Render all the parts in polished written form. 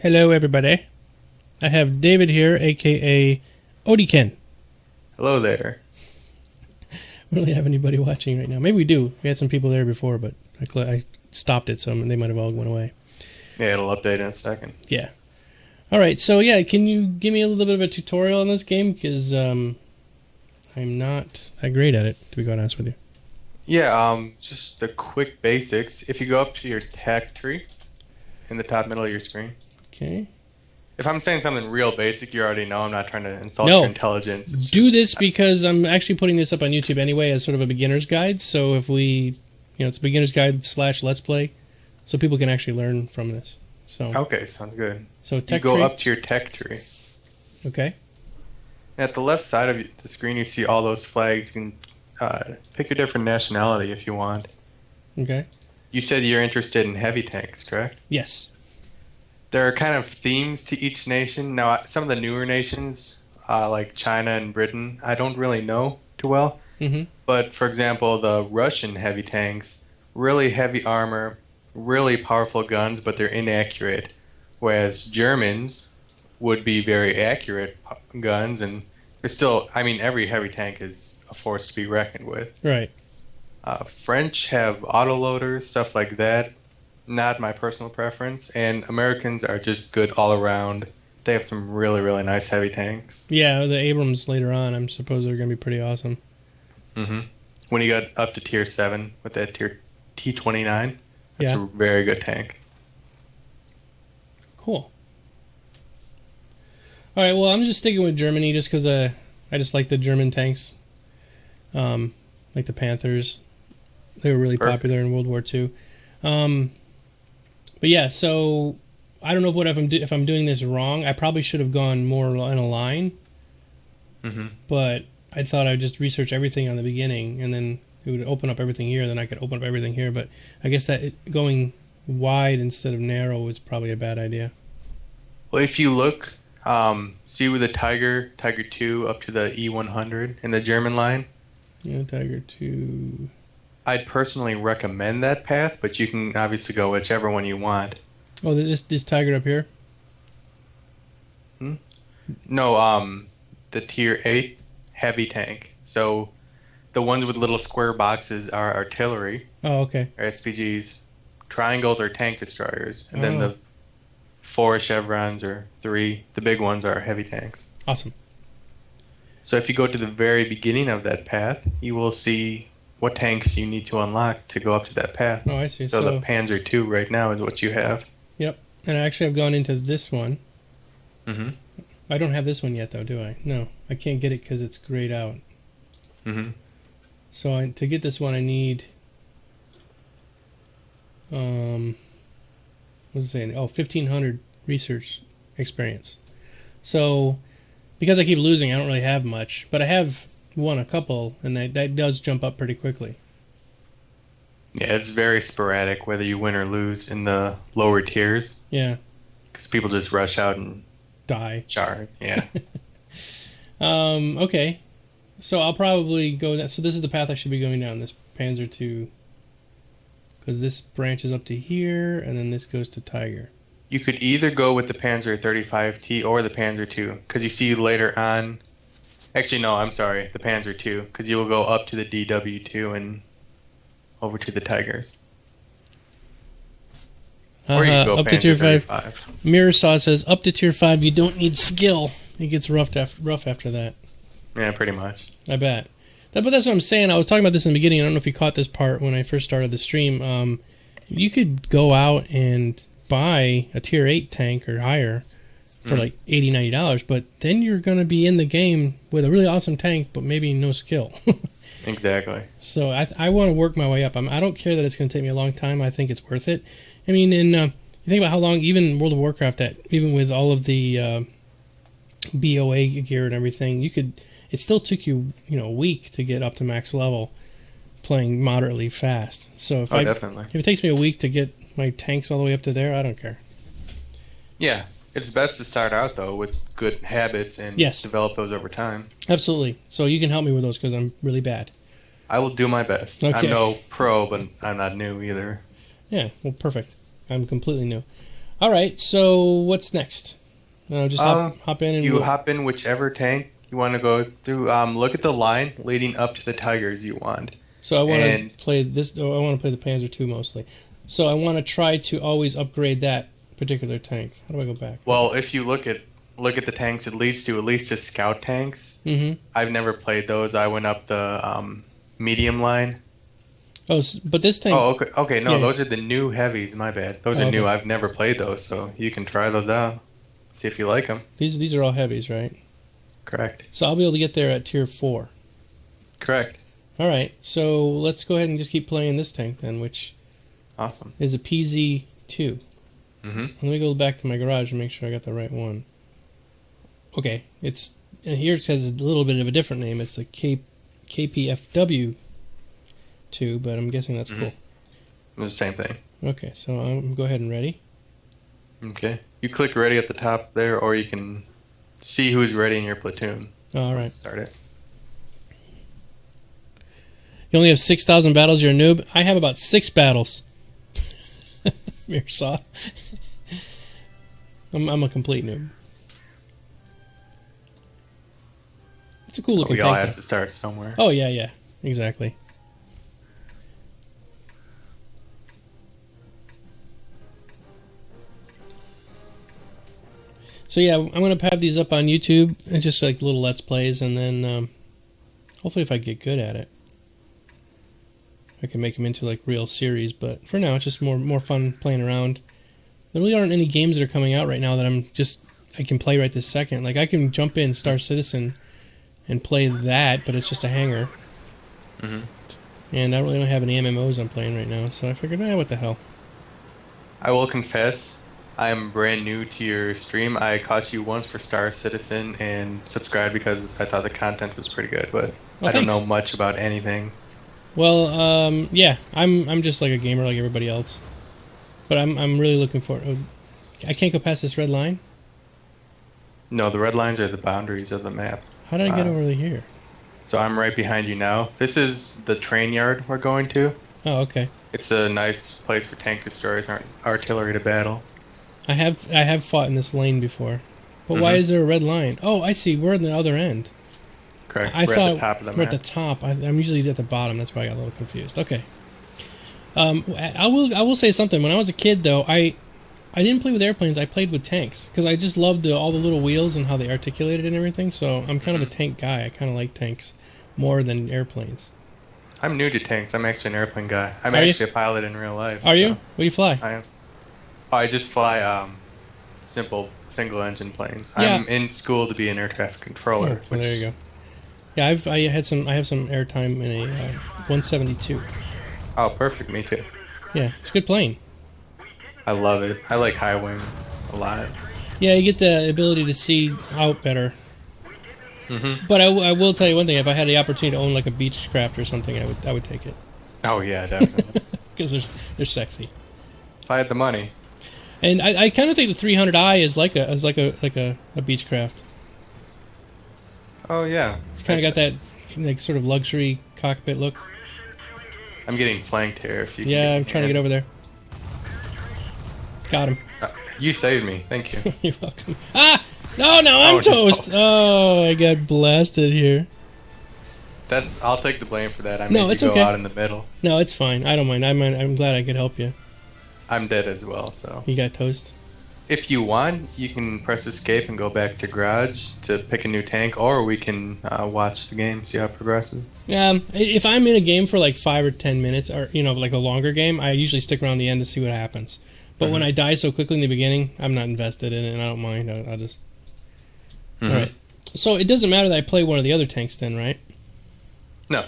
Hello, everybody. I have David here, a.k.a. Odeken. Hello there. We don't really have anybody watching right now. Maybe we do. We had some people there before, but I stopped it, so they might have all went away. Yeah, it'll update in a second. Yeah. All right, so yeah, can you give me a little bit of a tutorial on this game? Because I'm not that great at it, to be quite honest with you. Yeah, just the quick basics. If you go up to your tech tree in the top middle of your screen. Okay. If I'm saying something real basic, you already know I'm not trying to insult your intelligence. Do this because I'm actually putting this up on YouTube anyway as sort of a beginner's guide. So if we, it's a beginner's guide / let's play, so people can actually learn from this. So okay, sounds good. So tech you go tree. up to your tech tree. Okay. At the left side of the screen, you see all those flags. You can pick a different nationality if you want. Okay. You said you're interested in heavy tanks, correct? Yes. There are kind of themes to each nation. Now, some of the newer nations, like China and Britain, I don't really know too well. Mm-hmm. But, for example, the Russian heavy tanks, really heavy armor, really powerful guns, but they're inaccurate. Whereas Germans would be very accurate guns, and they're still, every heavy tank is a force to be reckoned with. Right. French have autoloaders, stuff like that. Not my personal preference, and Americans are just good all around. They have some really, really nice heavy tanks. Yeah, the Abrams later on, I suppose they're going to be pretty awesome. Mm-hmm. When you got up to tier 7 with that tier T-29, that's a very good tank. Cool. All right, well, I'm just sticking with Germany just because I just like the German tanks, like the Panthers. They were really popular in World War II. But yeah, so I don't know if I'm doing this wrong. I probably should have gone more in a line. Mm-hmm. But I thought I'd just research everything on the beginning, and then it would open up everything here. Then I could open up everything here. But I guess that going wide instead of narrow was probably a bad idea. Well, if you look, see with the Tiger 2 up to the E100 in the German line. Yeah, Tiger 2. I'd personally recommend that path, but you can obviously go whichever one you want. Oh, this Tiger up here? No, the tier 8 heavy tank. So the ones with little square boxes are artillery. Oh, okay. Or SPGs. Triangles are tank destroyers. And then the 4 chevrons or 3, the big ones are heavy tanks. Awesome. So if you go to the very beginning of that path, you will see what tanks you need to unlock to go up to that path. Oh, I see. So the Panzer II right now is what you have. Yep. And actually I've gone into this one. Mm-hmm. I don't have this one yet, though, do I? No. I can't get it because it's grayed out. Mm-hmm. So to get this one, I need... what's it saying? 1,500 research experience. So, because I keep losing, I don't really have much. But I have won a couple, and that does jump up pretty quickly. Yeah, it's very sporadic whether you win or lose in the lower tiers. Yeah. Because people just rush out and die. Charge, yeah. Okay. So I'll probably go that. So this is the path I should be going down, this Panzer II. Because this branches up to here, and then this goes to Tiger. You could either go with the Panzer 35T or the Panzer II. Because you see later on... Actually, no, I'm sorry. The Panzer II. Because you will go up to the DW2 and over to the Tigers. Or you can go up Panzer to tier 5. 35. Mirror Saw says, up to tier 5, you don't need skill. It gets rough after that. Yeah, pretty much. I bet. But that's what I'm saying. I was talking about this in the beginning. I don't know if you caught this part when I first started the stream. You could go out and buy a tier 8 tank or higher for like $80, $90, but then you're going to be in the game with a really awesome tank, but maybe no skill. Exactly. So I want to work my way up. I don't care that it's going to take me a long time. I think it's worth it. I mean, you think about how long, even World of Warcraft, that even with all of the BOA gear and everything, it still took you, a week to get up to max level playing moderately fast. So definitely. If it takes me a week to get my tanks all the way up to there, I don't care. Yeah. It's best to start out, though, with good habits and develop those over time. Absolutely. So you can help me with those because I'm really bad. I will do my best. Okay. I'm no pro, but I'm not new either. Yeah, well, perfect. I'm completely new. All right. So what's next? Just hop in and You hop in whichever tank you want to go through. Look at the line leading up to the Tigers you want. So I want And to play this. Oh, I want to play the Panzer II mostly. So I want to try to always upgrade that particular tank. How do I go back? well, if you look at the tanks, it leads to at least just scout tanks. Mm-hmm. I've never played those. I went up the medium line. Oh, but this tank. Oh, okay. Okay, no, Yeah. those are the new heavies. My bad. Those are Oh, new. okay. I've never played those, so you can try those out. See if you like them. These are all heavies, right? Correct. So I'll be able to get there at tier 4. Correct. All right. So let's go ahead and just keep playing this tank then, which Awesome. is a PZ2. Mm-hmm. Let me go back to my garage and make sure I got the right one. Okay, and here it says a little bit of a different name. It's the KPFW2, but I'm guessing that's cool. It's the same thing. Okay, so I'm go ahead and ready. Okay. You click ready at the top there, or you can see who's ready in your platoon. All right. Let's start it. You only have 6,000 battles. You're a noob. I have about 6 battles. Mirsaw. I'm a complete noob. It's a cool looking We all tank. have to start somewhere. Oh yeah, exactly. So yeah, I'm gonna have these up on YouTube and just like little let's plays, and then hopefully if I get good at it, I can make them into like real series. But for now, it's just more fun playing around. There really aren't any games that are coming out right now that I can play right this second. Like I can jump in Star Citizen and play that, but it's just a hanger. Mm-hmm. And I really don't have any MMOs I'm playing right now, so I figured, what the hell. I will confess, I am brand new to your stream. I caught you once for Star Citizen and subscribed because I thought the content was pretty good, but I don't know much about anything. Well, yeah, I'm just like a gamer like everybody else, but I'm really looking for. I can't go past this red line. No, the red lines are the boundaries of the map. How did I get over here? So I'm right behind you now. This is the train yard we're going to. Oh, okay. It's a nice place for tank destroyers and artillery to battle. I have fought in this lane before, but why is there a red line? Oh, I see. We're at the other end. Correct. I we're thought at the top of the map. we're at the top. I'm usually at the bottom. That's why I got a little confused. Okay. I will say something. When I was a kid, though, I didn't play with airplanes. I played with tanks because I just loved all the little wheels and how they articulated and everything. So I'm kind of a tank guy. I kind of like tanks more than airplanes. I'm new to tanks. I'm actually an airplane guy. I'm Are you? actually a pilot in real life. Are you? What do you fly? I am. I just fly simple single engine planes. Yeah. I'm in school to be an air traffic controller. Well, there you go. Yeah, I have some airtime in a 172. Oh, perfect. Me too. Yeah, it's a good plane. I love it. I like high wings a lot. Yeah, you get the ability to see out better. But I will tell you one thing: if I had the opportunity to own like a Beechcraft or something, I would take it Oh yeah, definitely. because they're sexy. If I had the money. And I kind of think the 300i is like a Beechcraft. Oh yeah. It's kind of got that like sort of luxury cockpit look. I'm getting flanked here. If you. Yeah, I'm trying to get over there. Got him. You saved me. Thank you. You're welcome. Ah! No, I'm toast. No. Oh, I got blasted here. I'll take the blame for that. I No, made it's you go okay. out in the middle. No, it's fine. I don't mind. I'm glad I could help you. I'm dead as well, so. You got toast. If you want, you can press escape and go back to garage to pick a new tank, or we can watch the game, see how it progresses. If I'm in a game for like 5 or 10 minutes, or like a longer game, I usually stick around the end to see what happens. But when I die so quickly in the beginning, I'm not invested in it, and I don't mind. I'll just. All right. So it doesn't matter that I play one of the other tanks, then, right? No.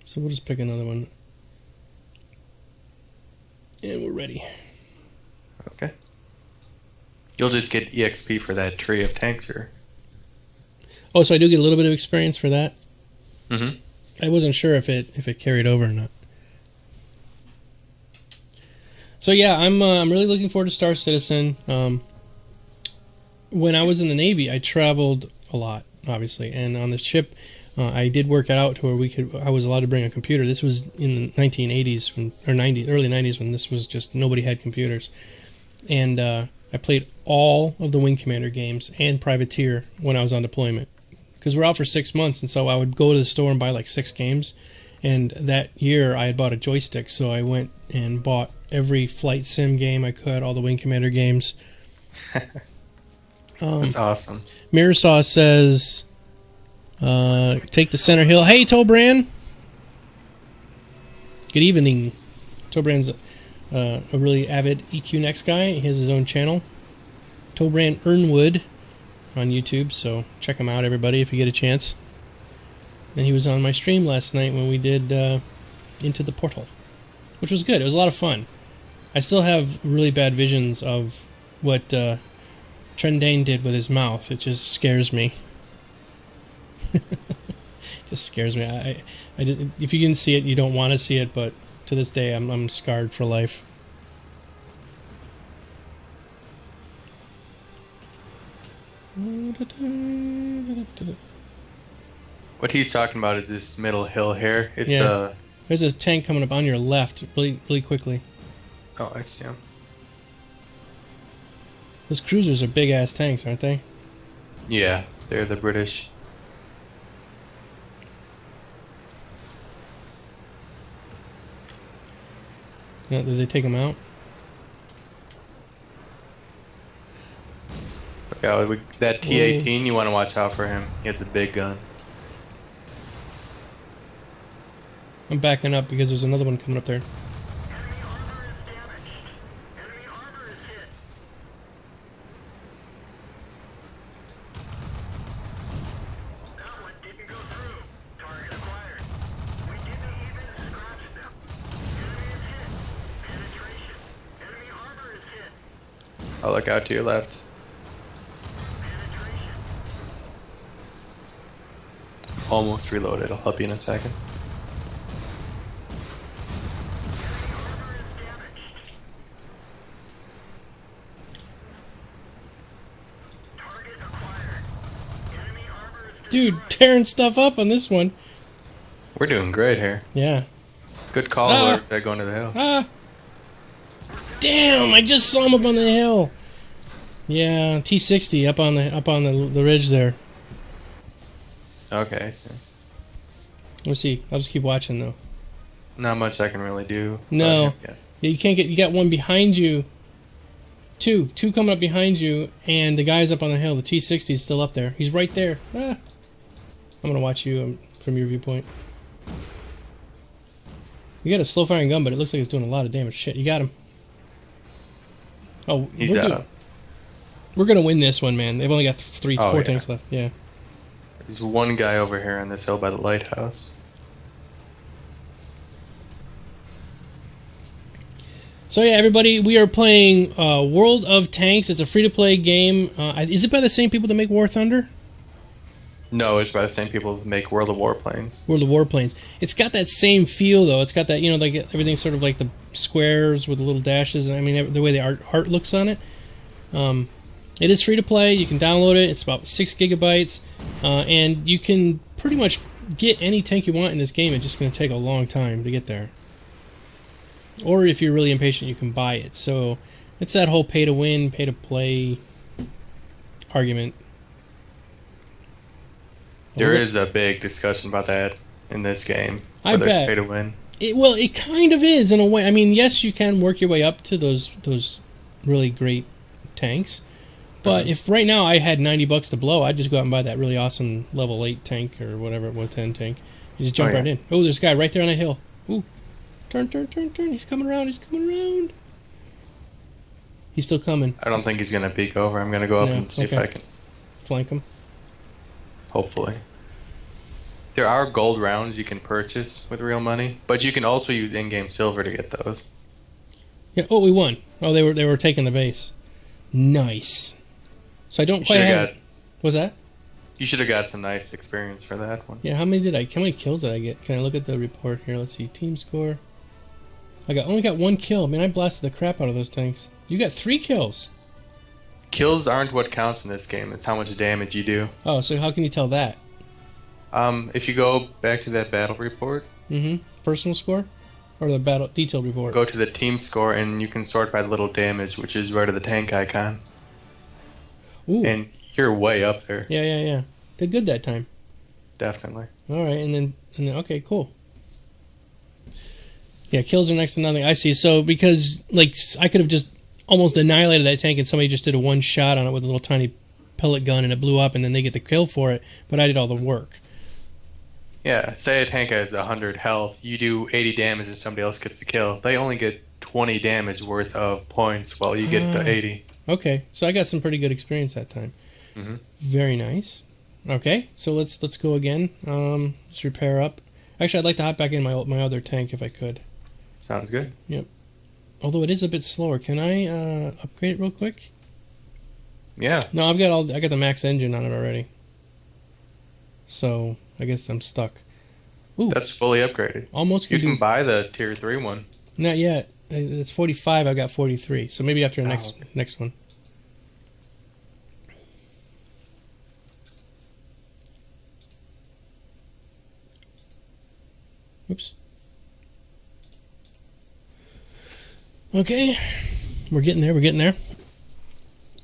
So we'll just pick another one. And we're ready. Okay. You'll just get EXP for that tree of tanks here. Oh, so I do get a little bit of experience for that? Mm-hmm. I wasn't sure if it carried over or not. So yeah, I'm really looking forward to Star Citizen. When I was in the Navy, I traveled a lot, obviously, and on the ship, I did work it out to where I was allowed to bring a computer. This was in the 1980s early 90s when this was just nobody had computers, and I played all of the Wing Commander games and Privateer when I was on deployment because we're out for 6 months, and so I would go to the store and buy like 6 games. And that year I had bought a joystick, so I went and bought every flight sim game I could, all the Wing Commander games. That's awesome. Mirasaw says, take the center hill. Hey, Tobran! Good evening. Tobran's a really avid EQ Next guy. He has his own channel, Tobran Earnwood, on YouTube, so check him out, everybody, if you get a chance. And he was on my stream last night when we did Into the Portal, which was good. It was a lot of fun. I still have really bad visions of what Trendane did with his mouth. It just scares me. Just scares me. If you can see it, you don't want to see it, but to this day, I'm scarred for life. What he's talking about is this middle hill here. It's There's a tank coming up on your left really, really quickly. Oh, I see him. Those cruisers are big-ass tanks, aren't they? Yeah, they're the British. Did they take them out? Yeah, that T-18, you want to watch out for him. He has a big gun. I'm backing up because there's another one coming up there. Enemy armor is damaged. Enemy armor is hit. That one didn't go through. Target acquired. We didn't even scratch them. Enemy is hit. Penetration. Enemy armor is hit. I'll look out to your left. Penetration. Almost reloaded. I'll help you in a second. Armor is damaged. Target acquired. Enemy armor is Dude, tearing stuff up on this one. We're doing great here. Yeah. Good call, whoever's that going to the hill. Ah! Damn! I just saw him up on the hill. Yeah, T-60 up on the ridge there. Okay, I see. Let's see. I'll just keep watching though. Not much I can really do. No. But, yeah. Yeah, you can't get. You got one behind you. Two coming up behind you, and the guy's up on the hill. The T-60 is still up there. He's right there. Ah! I'm gonna watch you from your viewpoint. You got a slow firing gun, but it looks like it's doing a lot of damage. Shit, you got him. Oh, He's we're gonna win this one, man. They've only got four yeah. tanks left. Yeah. There's one guy over here on this hill by the lighthouse. So yeah, everybody, we are playing World of Tanks. It's a free-to-play game. Is it by the same people that make War Thunder? No, it's by the same people that make World of Warplanes. World of Warplanes. It's got that same feel, though. It's got that, like everything's sort of like the squares with the little dashes. I mean, the way the art looks on it. It is free to play. You can download it. It's about 6 gigabytes, and you can pretty much get any tank you want in this game. It's just going to take a long time to get there. Or if you're really impatient, you can buy it. So it's that whole pay-to-win, pay-to-play argument. There is a big discussion about that in this game. I Whether bet. it's pay to win. It kind of is in a way. I mean, yes, you can work your way up to those really great tanks. But if right now I had $90 to blow, I'd just go out and buy that really awesome level 8 tank or whatever it was, 10 tank. You just jump right in. Oh, there's a guy right there on a hill. Ooh. Turn. He's coming around. He's still coming. I don't think he's going to peek over. I'm going to go up and see if I can flank him. Hopefully. There are gold rounds you can purchase with real money, but you can also use in-game silver to get those. Yeah. Oh, we won. Oh, they were taking the base. Nice. So I don't quite have. What's that? You should have got some nice experience for that one. Yeah. How many kills did I get? Can I look at the report here? Let's see. Team score. Only got 1 kill. Man, I blasted the crap out of those tanks. You got 3 kills. Kills aren't what counts in this game. It's how much damage you do. Oh, so how can you tell that? If you go back to that battle report, Personal score? Or the battle detailed report? go to the team score, and you can sort by the little damage, which is right of the tank icon. Ooh. And you're way up there. Yeah. Did good that time. Definitely. All right, and then okay, cool. Yeah, kills are next to nothing. I see. So because like I could have just almost annihilated that tank, and somebody just did a one shot on it with a little tiny pellet gun, and it blew up, and then they get the kill for it. But I did all the work. Yeah, say a tank has 100 health, you do 80 damage and somebody else gets the kill. They only get 20 damage worth of points while you get the 80. Okay, so I got some pretty good experience that time. Mm-hmm. Very nice. Okay, so let's go again. Let's repair up. Actually, I'd like to hop back in my other tank if I could. Sounds good. Yep. Although it is a bit slower. Can I upgrade it real quick? Yeah. No, I got the max engine on it already. So I guess I'm stuck. Ooh, That's fully upgraded. almost You can can do. buy the tier 3 one. Not yet. It's 45. I got 43. So maybe after the next one. Oops. Okay, we're getting there.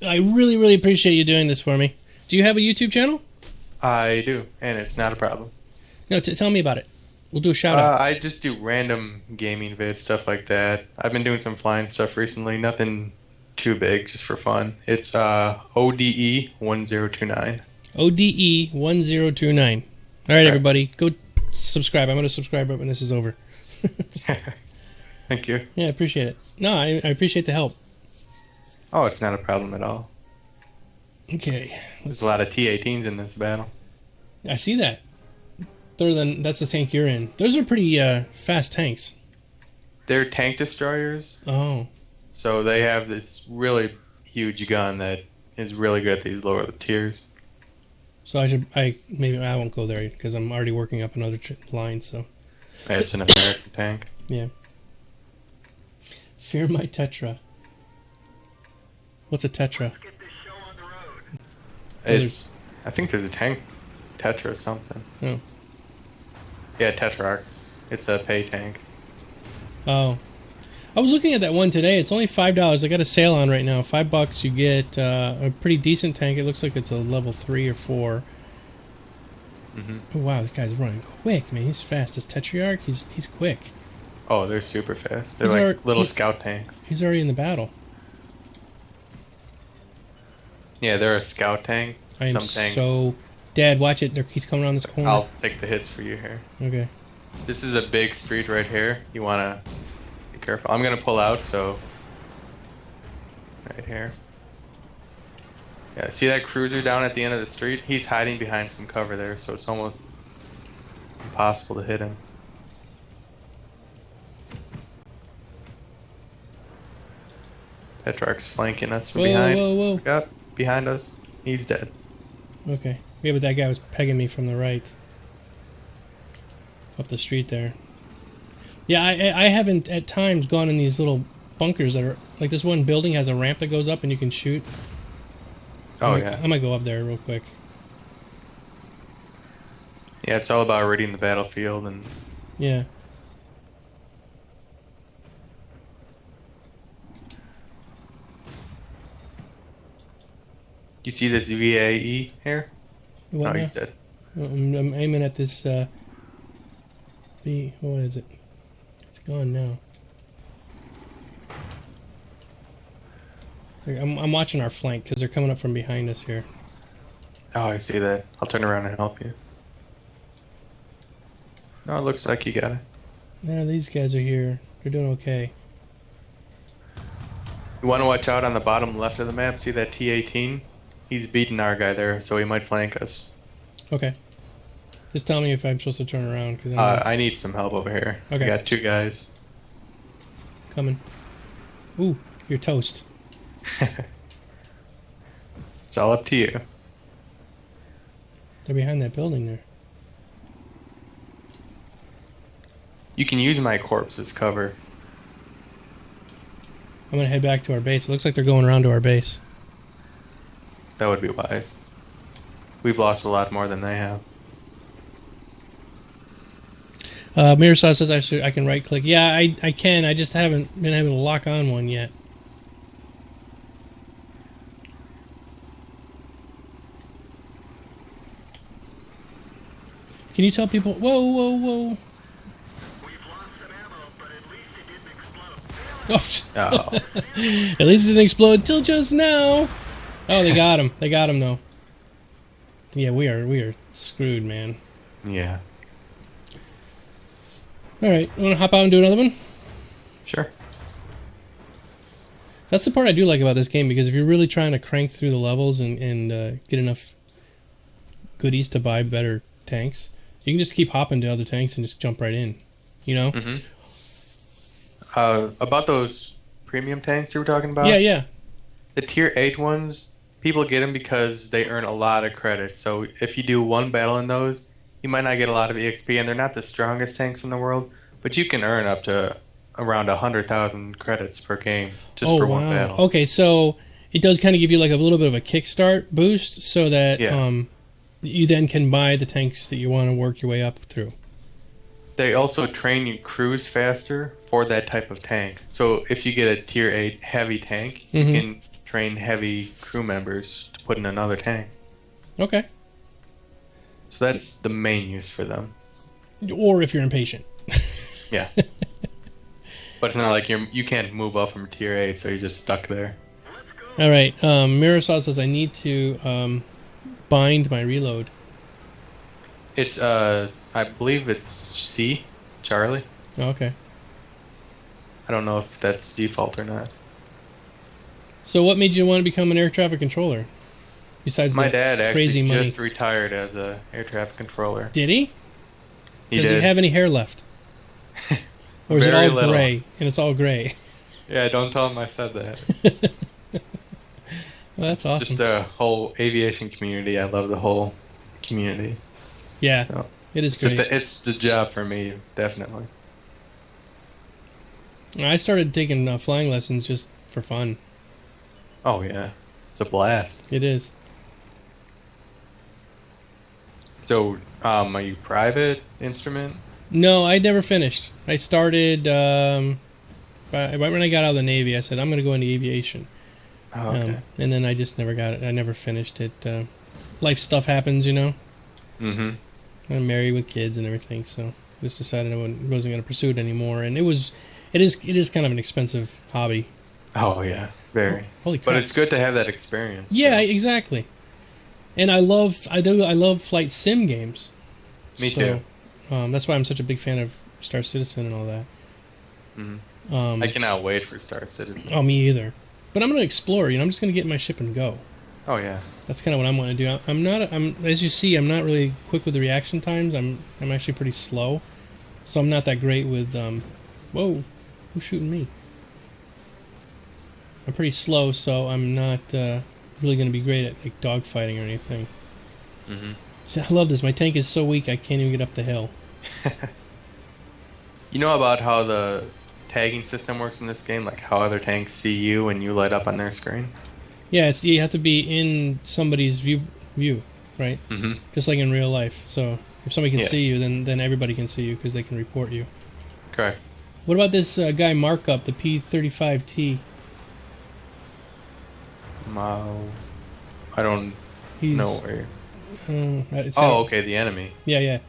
I really appreciate you doing this for me. Do you have a YouTube channel? I do, and it's not a problem. No, tell me about it. We'll do a shout out. I just do random gaming vids, stuff like that. I've been doing some flying stuff recently, nothing too big, just for fun. It's ODE 1029. ODE 1029. All right, everybody, go subscribe. I'm going to subscribe right when this is over. Thank you. Yeah, I appreciate it. No, I appreciate the help. Oh, it's not a problem at all. Okay. There's a lot of T-18s in this battle. I see that. That's the tank you're in. Those are pretty fast tanks. They're tank destroyers, Oh. so they have this really huge gun that is really good at these lower tiers. So maybe I won't go there because I'm already working up another line. So It's an American tank. yeah. Fear my Tetra. What's a Tetra? Let's get this show on the road. It's I think there's a tank Tetra or something. Oh. Yeah, Tetrarch. It's a pay tank. Oh. I was looking at that one today. It's only $5. I got a sale on right now. $5 you get a pretty decent tank. It looks like it's a level 3 or 4. Mm-hmm. Oh wow, this guy's running quick, man. He's fast. This Tetrarch, he's quick. Oh, they're super fast. They're He's like little scout tanks. He's already in the battle. Yeah, they're a scout tank. I am Some tanks. so... Dad, watch it. He's coming around this corner. I'll take the hits for you here. Okay. This is a big street right here. You want to be careful. I'm going to pull out, so... Right here. Yeah, see that cruiser down at the end of the street? He's hiding behind some cover there, so it's almost impossible to hit him. Tetrarch's flanking us from behind. Whoa. Look up, behind us. He's dead. Okay. Yeah, but that guy was pegging me from the right. Up the street there. Yeah, I haven't at times gone in these little bunkers that are... Like this one building has a ramp that goes up and you can shoot. Oh, I might go up there real quick. Yeah, it's all about reading the battlefield and... Yeah. You see this VAE here? What Oh, now? he's dead. I'm aiming at this... what is it? It's gone now. I'm watching our flank because they're coming up from behind us here. Oh, I see that. I'll turn around and help you. No, it looks like you got it. Yeah, these guys are here. They're doing okay. You want to watch out on the bottom left of the map. See that T-18? He's beating our guy there, so he might flank us. Okay. Just tell me if I'm supposed to turn around because I'm I need some help over here. Okay. I got two guys. coming. Ooh, you're toast. It's all up to you. They're behind that building there. You can use my corpse as cover. I'm gonna head back to our base. It looks like they're going around to our base. That would be wise. We've lost a lot more than they have. Miroslav says I can right click. Yeah, I can. I just haven't been able to lock on one yet. Can you tell people? Whoa, whoa, whoa! We've lost some ammo, but at least it didn't explode. Oh, At least it didn't explode till just now. Oh, they got him. They got him though. Yeah, we are screwed, man. yeah. All right, want to hop out and do another one? Sure. That's the part I do like about this game, because if you're really trying to crank through the levels and get enough goodies to buy better tanks, you can just keep hopping to other tanks and just jump right in. You know? About those premium tanks you were talking about? Yeah, yeah. The tier 8 ones, people get them because they earn a lot of credits. So if you do one battle in those, you might not get a lot of EXP, and they're not the strongest tanks in the world, but you can earn up to around 100,000 credits per game just for one battle. Okay, so it does kind of give you like a little bit of a kickstart boost, so that you then can buy the tanks that you want to work your way up through. They also train you crews faster for that type of tank. So if you get a tier 8 heavy tank, you can train heavy crew members to put in another tank. Okay. So that's the main use for them. Or if you're impatient. Yeah. But it's not like you can't move up from tier 8, so you're just stuck there. All right. Miroslav says I need to bind my reload. It's I believe it's C, Charlie. Oh, okay. I don't know if that's default or not. So what made you want to become an air traffic controller? Besides My the dad actually crazy money. just retired as a air traffic controller. Did he? He Does did. he have any hair left? Or is it Very all little. gray? And it's all gray. Yeah, don't tell him I said that. Well, that's awesome. Just the whole aviation community. I love the whole community. Yeah, So it is it's, great. it's the job for me, definitely. I started taking flying lessons just for fun. Oh yeah, it's a blast. It is. So, are you private instrument? No, I never finished. I started right when I got out of the Navy. I said I'm going to go into aviation, Oh, okay. and then I just never got it. I never finished it. Life stuff happens, you know. Mm-hmm. I'm married with kids and everything, so I just decided I wasn't going to pursue it anymore. And it is kind of an expensive hobby. Oh yeah, very. Holy crap! But it's good to have that experience. Yeah, so. exactly. And I love flight sim games. Me too. That's why I'm such a big fan of Star Citizen and all that. Mm-hmm. I cannot wait for Star Citizen. Oh, me either. But I'm going to explore. I'm just going to get in my ship and go. Oh yeah. That's kind of what I'm going to do. I'm as you see, I'm not really quick with the reaction times. I'm actually pretty slow, so I'm not that great with. Whoa, who's shooting me? I'm pretty slow, so I'm not really going to be great at like dogfighting or anything. Mm-hmm. So I love this. My tank is so weak I can't even get up the hill. You know about how the tagging system works in this game? Like how other tanks see you when you light up on their screen? Yeah, you have to be in somebody's view, right? Mm-hmm. Just like in real life. So if somebody can see you, then everybody can see you because they can report you. Correct. What about this guy Markup, the P-35T? I don't He's, know where. Okay, the enemy. Yeah.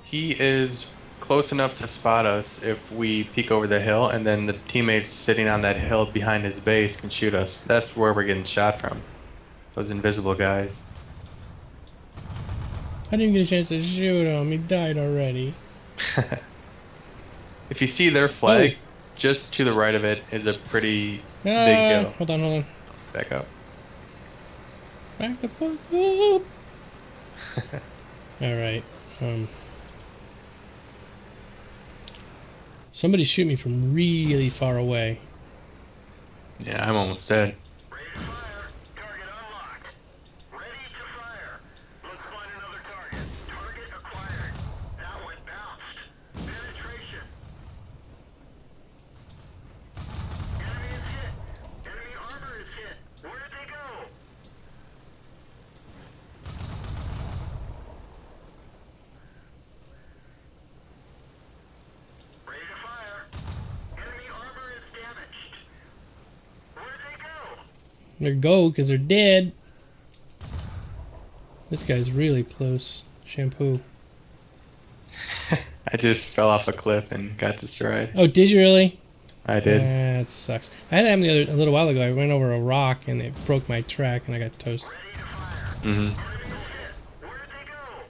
He is close enough to spot us if we peek over the hill, and then the teammates sitting on that hill behind his base can shoot us. That's where we're getting shot from. Those invisible guys. I didn't get a chance to shoot him. He died already. If you see their flag, just to the right of it is a pretty big hill. Hold on. Back up. Back the fuck up. All right. Somebody shoot me from really far away. Yeah, I'm almost dead. Ready to fire. Target unlocked. Ready to fire. Let's find another target. Target acquired. That one bounced. Penetration. Enemy is hit. Enemy armor is hit. Where'd they go? They're go because they're dead. This guy's really close. Shampoo. I just fell off a cliff and got destroyed. Oh, did you really? I did. That sucks. I had that happen a little while ago. I went over a rock and it broke my track and I got toasted. Mm-hmm. Where'd they go?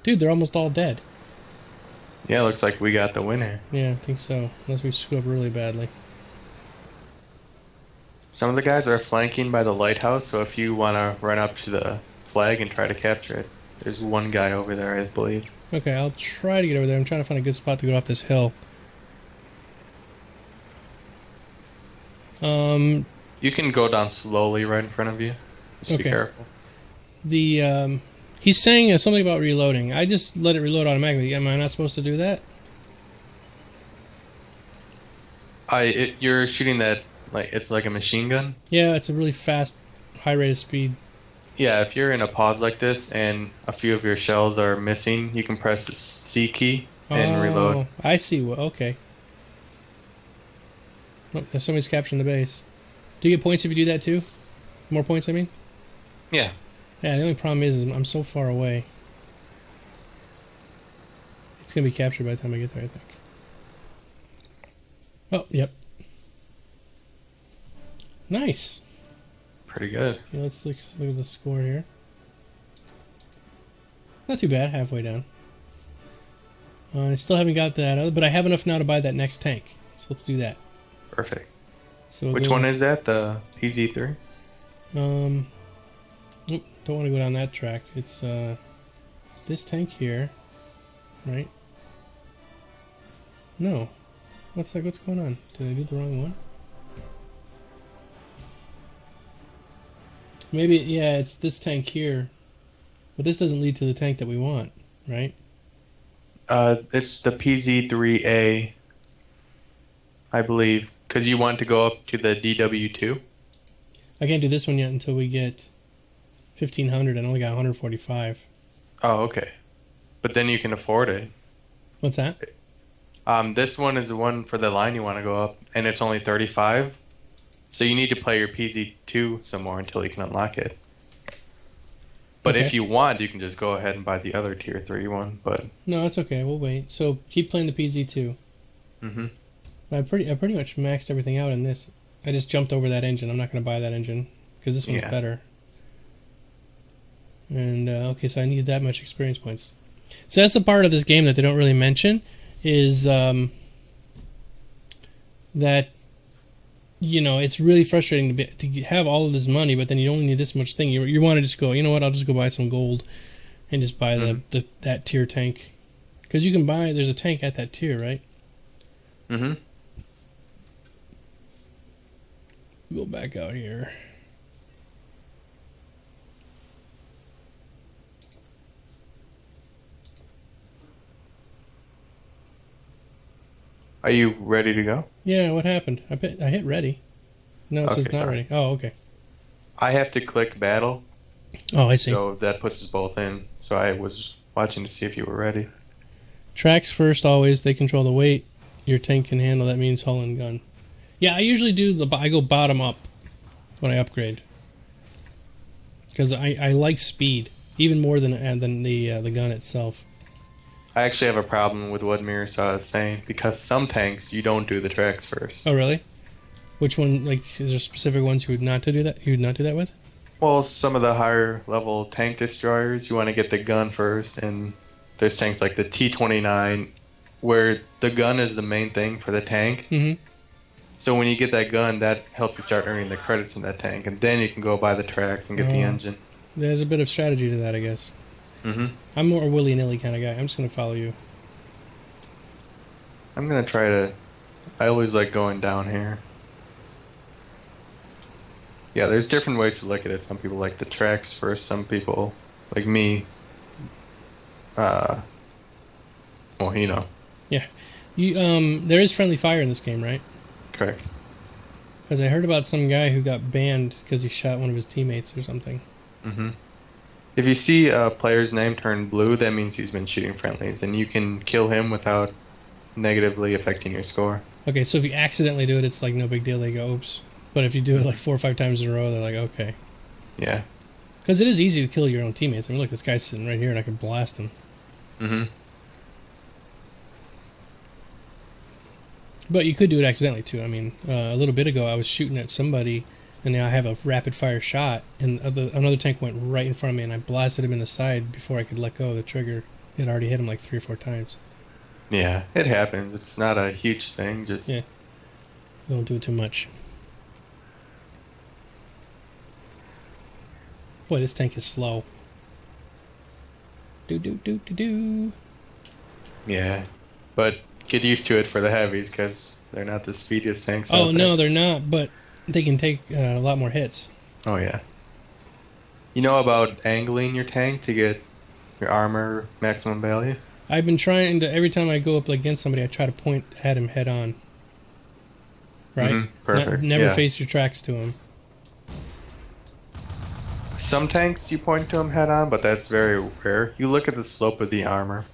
Dude, they're almost all dead. Yeah, looks like we got the winner. Yeah, I think so. Unless we screw up really badly. Some of the guys are flanking by the lighthouse, so if you want to run up to the flag and try to capture it, there's one guy over there, I believe. Okay, I'll try to get over there. I'm trying to find a good spot to go off this hill. You can go down slowly right in front of you. Just be Okay. careful. He's saying something about reloading. I just let it reload automatically. Am I not supposed to do that? You're shooting that like it's like a machine gun. Yeah, it's a really fast, high rate of speed. Yeah, if you're in a pause like this and a few of your shells are missing, you can press the C key and reload. I see. Okay. Oh, somebody's capturing the base. Do you get points if you do that too? More points, I mean? Yeah. Yeah, the only problem is I'm so far away. It's going to be captured by the time I get there, I think. Oh, yep. Nice. Pretty good. Okay, let's look at the score here. Not too bad, halfway down. I still haven't got that other, but I have enough now to buy that next tank. So let's do that. Perfect. So we'll Which go- one is that? The PZ3? Oop, don't want to go down that track. It's this tank here, right? No. What's going on? Did I do the wrong one? Maybe, yeah, it's this tank here. But this doesn't lead to the tank that we want, right? It's the PZ3A, I believe, because you want to go up to the DW2. I can't do this one yet until we get 1,500. I only got 145. Oh, okay. But then you can afford it. What's that? This one is the one for the line you want to go up, and it's only 35. So you need to play your PZ2 some more until you can unlock it. But if Okay. you want, you can just go ahead and buy the other tier 3 one. But No, it's okay. We'll wait. So keep playing the PZ2. hmm I pretty much maxed everything out in this. I just jumped over that engine. I'm not going to buy that engine because this one's Yeah. better. And okay, so I need that much experience points. So that's the part of this game that they don't really mention is that it's really frustrating to have all of this money, but then you only need this much thing. You want to just go, you know what? I'll just go buy some gold and just buy that tier tank because you can buy. There's a tank at that tier, right? hmm Go back out here. Are you ready to go? Yeah, what happened? I hit ready. No, it says Okay, not sorry. ready. Oh, okay. I have to click battle, Oh, I see. so that puts us both in. So I was watching to see if you were ready. Tracks first always. They control the weight your tank can handle. That means hull and gun. Yeah, I usually do I go bottom up when I upgrade because I like speed even more than the gun itself. I actually have a problem with what Mirasa is saying because some tanks you don't do the tracks first. Oh, really? Which one? Like, is there specific ones you would not to do that? You would not do that with? Well, some of the higher level tank destroyers you want to get the gun first, and there's tanks like the T-29 where the gun is the main thing for the tank. Mm-hmm. So when you get that gun, that helps you start earning the credits in that tank, and then you can go buy the tracks and get the Oh. engine. There's a bit of strategy to that, I guess. hmm I'm more a willy-nilly kind of guy. I'm just gonna follow you. I'm gonna try to. I always like going down here. Yeah, there's different ways to look at it. Some people like the tracks first. Some people, like me. Well, you know, You there is friendly fire in this game, right? correct. Because I heard about some guy who got banned because he shot one of his teammates or something. hmm If you see a player's name turn blue, that means he's been shooting friendlies, and you can kill him without negatively affecting your score. Okay, so if you accidentally do it, it's like no big deal. They go, oops. But if you do it like 4 or 5 times in a row, they're like, okay. Yeah. Because it is easy to kill your own teammates. I mean, look, this guy's sitting right here, and I can blast him. Mm-hmm. But you could do it accidentally, too. I mean, a little bit ago, I was shooting at somebody, and now I have a rapid-fire shot, and another tank went right in front of me, and I blasted him in the side before I could let go of the trigger. It already hit him like 3 or 4 times. Yeah, it happens. It's not a huge thing. Just Yeah. Don't do it too much. Boy, this tank is slow. Do. Yeah, but get used to it for the heavies because they're not the speediest tanks. Oh, out no, there. they're not, but they can take a lot more hits. Oh yeah. You know about angling your tank to get your armor maximum value? I've been trying to, every time I go up against somebody, I try to point at him head on. Right? Perfect. Never Yeah. face your tracks to him. Some tanks you point to them head on, but that's very rare. You look at the slope of the armor.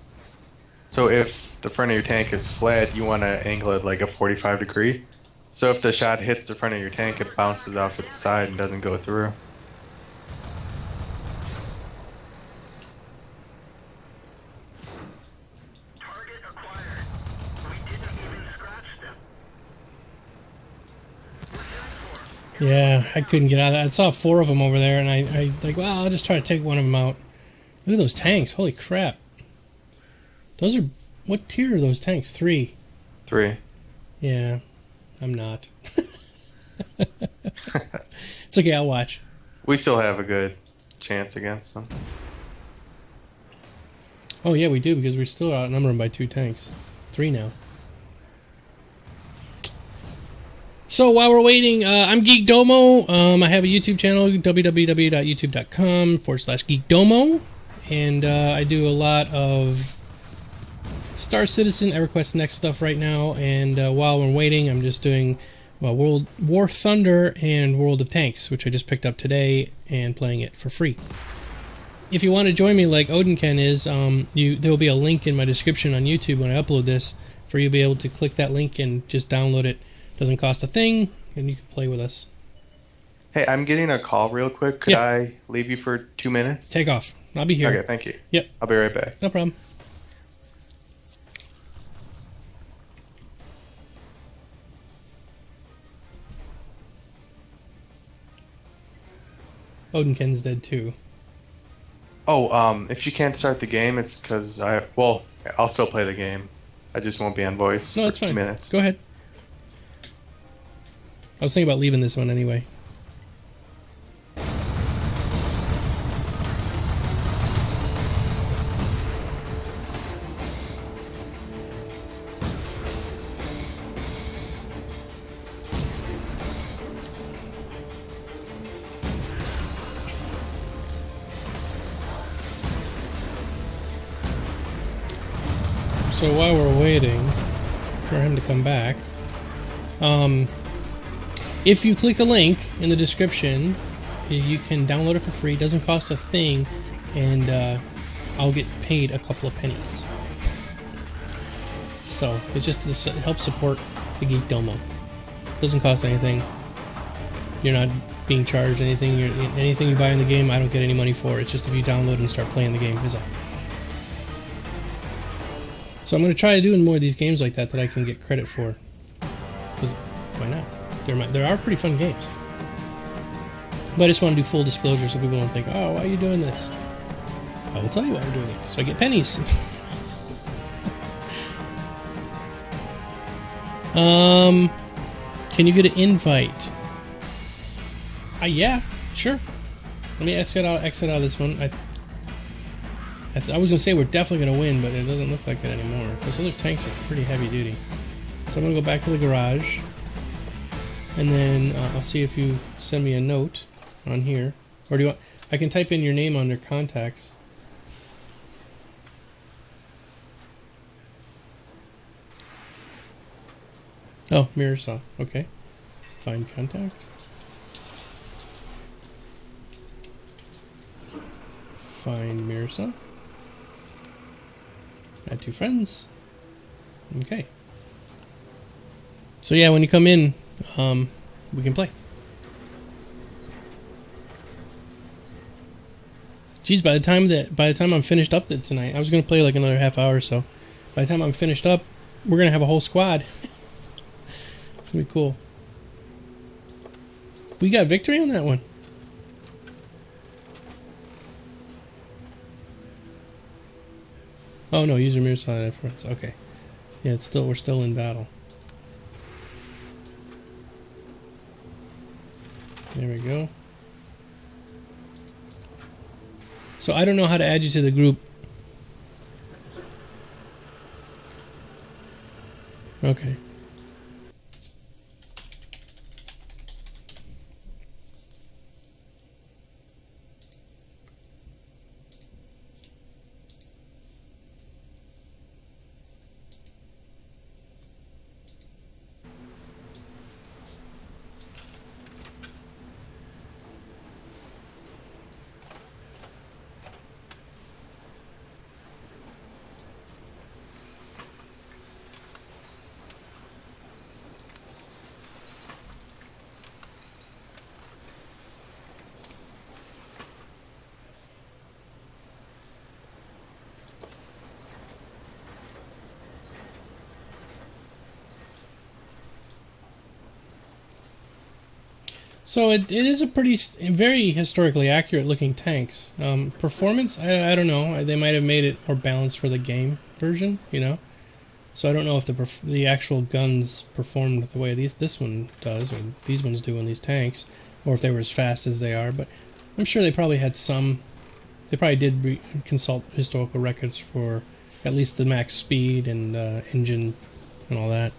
So if the front of your tank is flat, you want to angle it like a 45 degree. So if the shot hits the front of your tank, it bounces off to the side and doesn't go through. Target acquired. We didn't even scratch them. We're done for. Yeah, I couldn't get out of that. I saw 4 of them over there, and I like, well, I'll just try to take one of them out. Look at those tanks. Holy crap. Those are, what tier are those tanks? 3. 3. Yeah, I'm not. It's okay, I'll watch. We still have a good chance against them. Oh, yeah, we do, because we still outnumber them by 2 tanks. 3 now. So while we're waiting, I'm Geekdomo. I have a YouTube channel, www.youtube.com/Geekdomo. And I do a lot of Star Citizen, EverQuest Next stuff right now. And while we're waiting, I'm just doing World War Thunder and World of Tanks, which I just picked up today and playing it for free. If you want to join me like Odeken is, there will be a link in my description on YouTube when I upload this for you to be able to click that link and just download it. Doesn't cost a thing, and you can play with us. Hey, I'm getting a call real quick. Could Yeah. I leave you for 2 minutes? Take off. I'll be here. Okay, thank you. Yep. I'll be right back. No problem. Odenken's dead too. Oh, if you can't start the game, it's because I'll still play the game. I just won't be on voice No, for that's 2 fine. minutes. Go ahead. I was thinking about leaving this one anyway. So while we're waiting for him to come back, if you click the link in the description, you can download it for free. It doesn't cost a thing, and I'll get paid a couple of pennies. So it's just to help support the Geekdomo. Doesn't cost anything. You're not being charged anything. Anything you buy in the game, I don't get any money for. It's just if you download and start playing the game. Is all. So I'm going to try doing more of these games like that I can get credit for. Because why not? There are pretty fun games. But I just want to do full disclosure so people don't think, oh, why are you doing this? I will tell you why I'm doing it. So I get pennies. Can you get an invite? Yeah, sure. Let me exit out of this one. I was going to say we're definitely going to win, but it doesn't look like it anymore. Those other tanks are pretty heavy duty. So I'm going to go back to the garage. And then I'll see if you send me a note on here. Or do you want... I can type in your name under contacts. Oh, Mirrorsaw. Okay. Find contact. Find Mirrorsaw. Add 2 friends. Okay. So yeah, when you come in, we can play. Geez, by the time I'm finished up tonight, I was gonna play like another half hour or so. By the time I'm finished up, we're gonna have a whole squad. It's gonna be cool. We got victory on that one. Oh no, user mirror saw that for us. Okay. Yeah, we're still in battle. There we go. So I don't know how to add you to the group. Okay. So it is a very historically accurate looking tanks. Performance, I don't know. They might have made it more balanced for the game version, you know. So I don't know if the actual guns performed the way this one does, or these ones do in these tanks, or if they were as fast as they are. But I'm sure they probably had some. They probably did consult historical records for at least the max speed and engine and all that.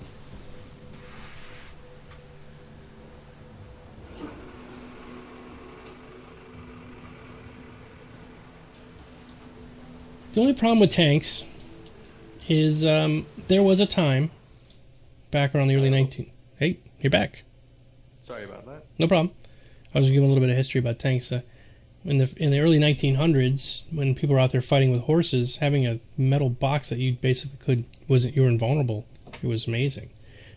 The only problem with tanks is there was a time back around the early 19... Hey, you're back. Sorry about that. No problem. I was giving a little bit of history about tanks. In the early 1900s, when people were out there fighting with horses, having a metal box that you basically you were invulnerable. It was amazing.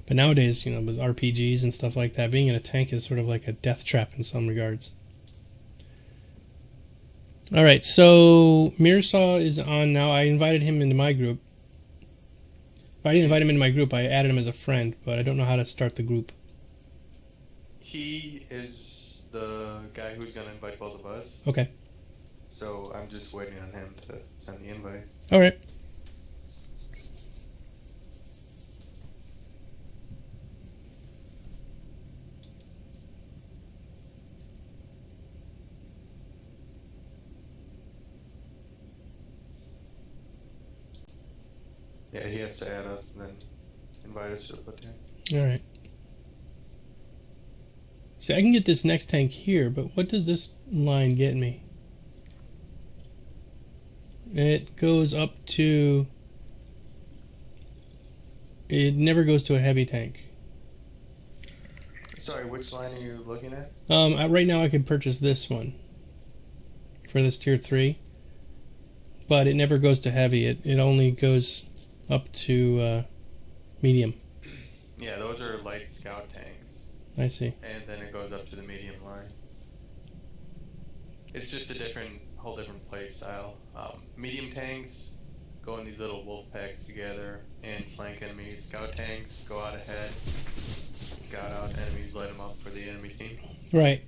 But nowadays, you know, with RPGs and stuff like that, being in a tank is sort of like a death trap in some regards. All right, so Mirsaw is on now. I invited him into my group. I didn't invite him into my group. I added him as a friend, but I don't know how to start the group. He is the guy who's going to invite both of us. Okay. So I'm just waiting on him to send the invites. All right. Yeah, he has to add us and then invite us to the platoon. All right. See, I can get this next tank here, but what does this line get me? It goes up to... It never goes to a heavy tank. Sorry, which line are you looking at? Right now I could purchase this one for this tier 3, but it never goes to heavy. It only goes up to medium. Yeah, those are light scout tanks. I see. And then it goes up to the medium line. It's just a whole different play style. Medium tanks go in these little wolf packs together and flank enemies. Scout tanks go out ahead, scout out enemies, light them up for the enemy team. Right.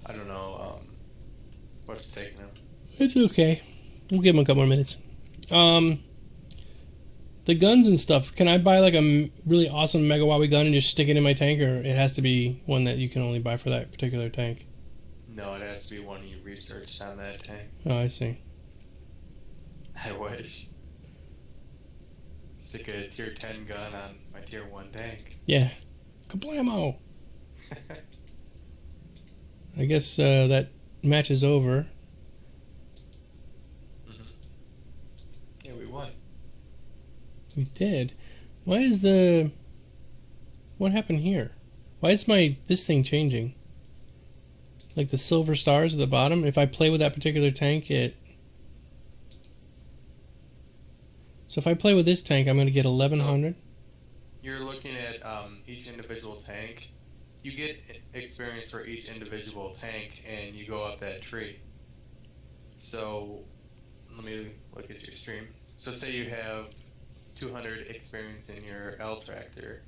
I don't know what's taking him. It's okay. We'll give him a couple more minutes. The guns and stuff, can I buy like a really awesome Mega Wowie gun and just stick it in my tank, or it has to be one that you can only buy for that particular tank? No, it has to be one you researched on that tank. Oh, I see. I wish. Stick a tier 10 gun on my tier 1 tank. Yeah. Kablamo! I guess that match is over. Mm-hmm. Yeah, we won. We did. Why is what happened here? Why is this thing changing? Like the silver stars at the bottom? If I play with that particular tank, So if I play with this tank, I'm going to get 1100. you're looking at each individual tank. You get experience for each individual tank, and you go up that tree. So let me look at your stream. So say you have 200 experience in your L tractor.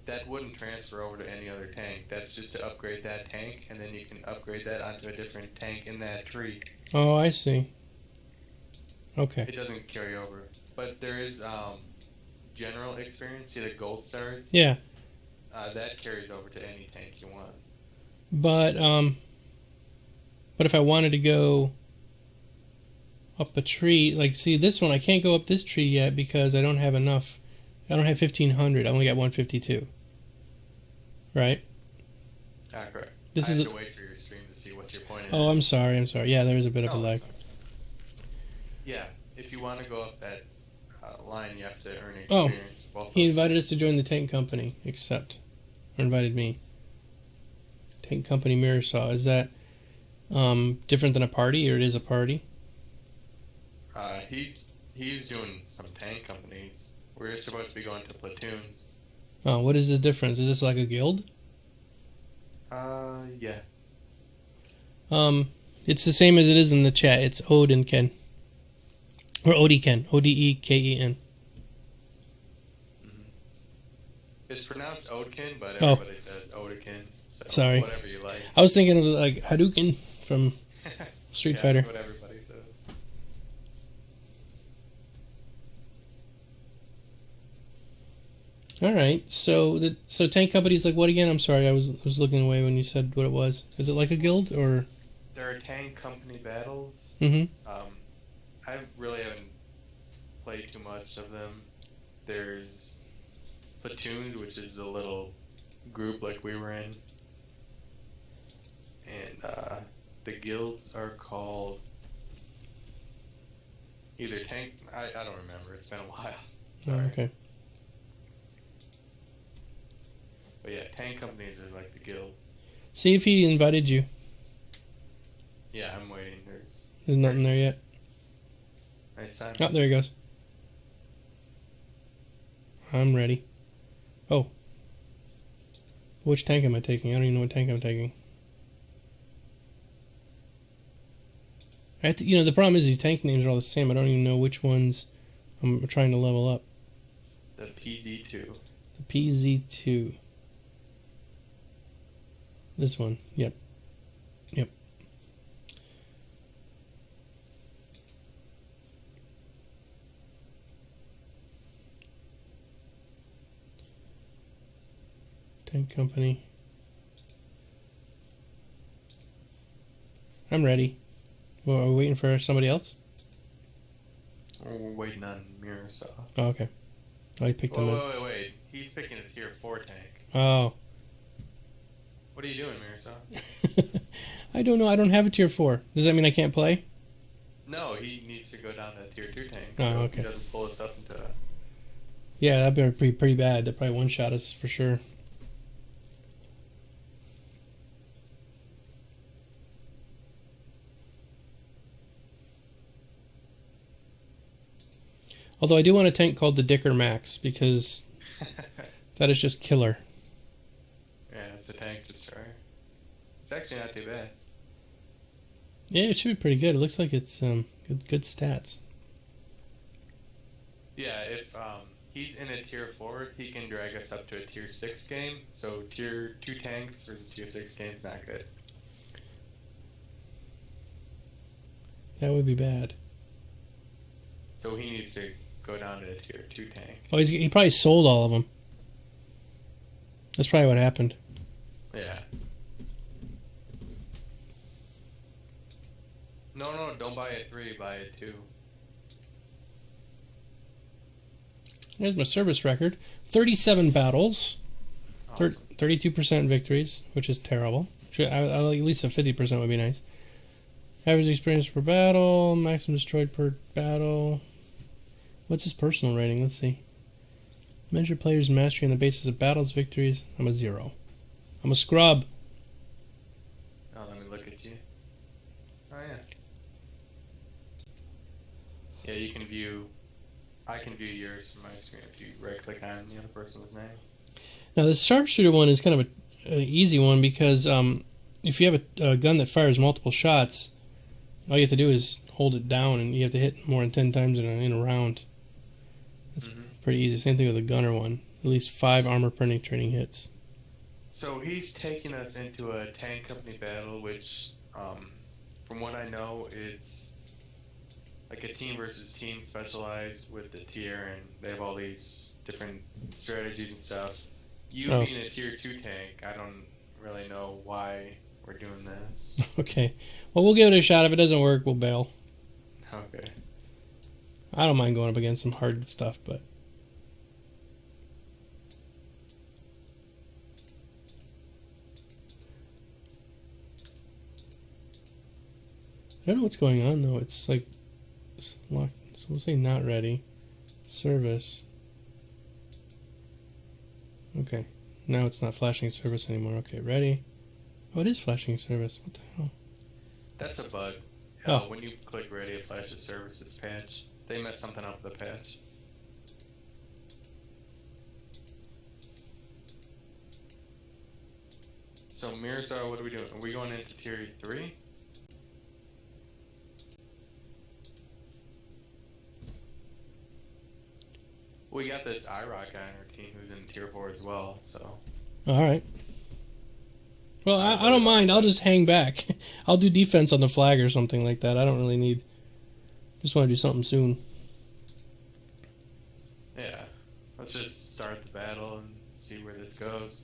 That wouldn't transfer over to any other tank. That's just to upgrade that tank, and then you can upgrade that onto a different tank in that tree. Oh, I see. Okay. It doesn't carry over. But there is general experience, see the gold stars? Yeah. That carries over to any tank you want. But if I wanted to go up a tree, like, see this one, I can't go up this tree yet because I don't have enough. I don't have 1,500. I only got 152. Right? Correct. This I is have the- to wait for your stream to see what you're pointing Oh, at. I'm sorry. Yeah, there is a bit of a No, lag. it's fine. Yeah, if you want to go up that line, you have to earn Oh, experience. He invited us to join the tank company, or invited me. Tank company mirror saw. Is that different than a party, or it is a party? He's doing some tank companies. We're supposed to be going to platoons. Oh, what is the difference? Is this like a guild? Yeah. It's the same as it is in the chat. It's Odeken. Or Odeken. Odeken. It's pronounced Odeken, but Oh. everybody says Odeken. So Sorry. whatever you like. I was thinking of like Hadouken from Street Yeah, Fighter. that's what everybody says. All right. So tank company's like what again? I'm sorry. I was looking away when you said what it was. Is it like a guild or? There are tank company battles. Mm-hmm. I really haven't played too much of them. There's platoons, which is a little group like we were in. And the guilds are called either tank... I don't remember. It's been a while. Oh, Sorry. okay. But yeah, tank companies are like the guilds. See if he invited you. Yeah, I'm waiting. There's nothing there yet. nice time. Oh, there he goes. I'm ready. Oh. Which tank am I taking? I don't even know what tank I'm taking. The problem is these tank names are all the same. I don't even know which ones I'm trying to level up. The PZ2. The PZ2. This one. Yep. Tank company. I'm ready. Well, are we waiting for somebody else? We're waiting on Mirasaw. Oh, okay. Oh, he picked them up. Wait. He's picking a tier 4 tank. Oh. What are you doing, Mirasaw? I don't know. I don't have a tier 4. Does that mean I can't play? No, he needs to go down to tier 2 tank. Oh, so okay. He doesn't pull us up into... Yeah, that'd be pretty bad. They'd probably one-shot us for sure. Although I do want a tank called the Dicker Max because that is just killer. Yeah, it's a tank destroyer. It's actually not too bad. Yeah, it should be pretty good. It looks like it's good stats. Yeah, if he's in a tier 4, he can drag us up to a tier 6 game. So tier 2 tanks versus tier 6 game is not good. That would be bad. So he needs to go down to a tier 2 tank. Oh, he probably sold all of them. That's probably what happened. Yeah. No, don't buy a 3, buy a 2. Here's my service record. 37 battles. Awesome. 32% victories, which is terrible. At least a 50% would be nice. Average experience per battle. Maximum destroyed per battle. What's his personal rating? Let's see. Measure players' mastery on the basis of battles, victories. I'm a 0. I'm a scrub. Oh, let me look at you. Oh, yeah. Yeah, you can view I can view yours from my screen if you right-click on the other person's name. Now, the sharpshooter one is kind of an easy one because if you have a gun that fires multiple shots, all you have to do is hold it down, and you have to hit more than 10 times in a round. That's pretty easy. Same thing with the gunner one. At least 5 armor penetrating hits. So he's taking us into a tank company battle, which, from what I know, it's like a team versus team specialized with the tier, and they have all these different strategies and stuff. You being a tier 2 tank, I don't really know why we're doing this. Okay. Well, we'll give it a shot. If it doesn't work, we'll bail. Okay. I don't mind going up against some hard stuff, but... I don't know what's going on, though. It's like... It's locked. So we'll say not ready. Service. Okay. Now it's not flashing service anymore. Okay, ready. Oh, it is flashing service. What the hell? That's a bug. Oh. When you click ready, it flashes services patch. They messed something up with the patch. So Mirza, what are we doing? Are we going into tier 3? We got this IROC guy on our team who's in tier 4 as well, so... Alright. Well, I don't mind. I'll just hang back. I'll do defense on the flag or something like that. I don't really need... Just want to do something soon. Yeah. Let's just start the battle and see where this goes.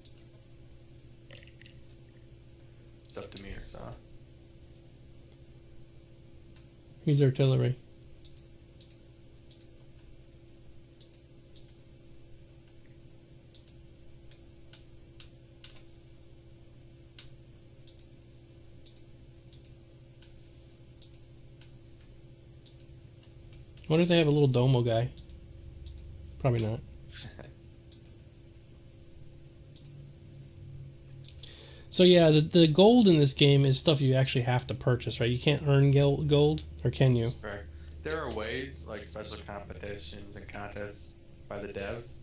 It's up to me or so. He's artillery. I wonder if they have a little domo guy. Probably not. So yeah, the gold in this game is stuff you actually have to purchase, right? You can't earn gold, or can you? Fair. There are ways, like special competitions and contests by the devs,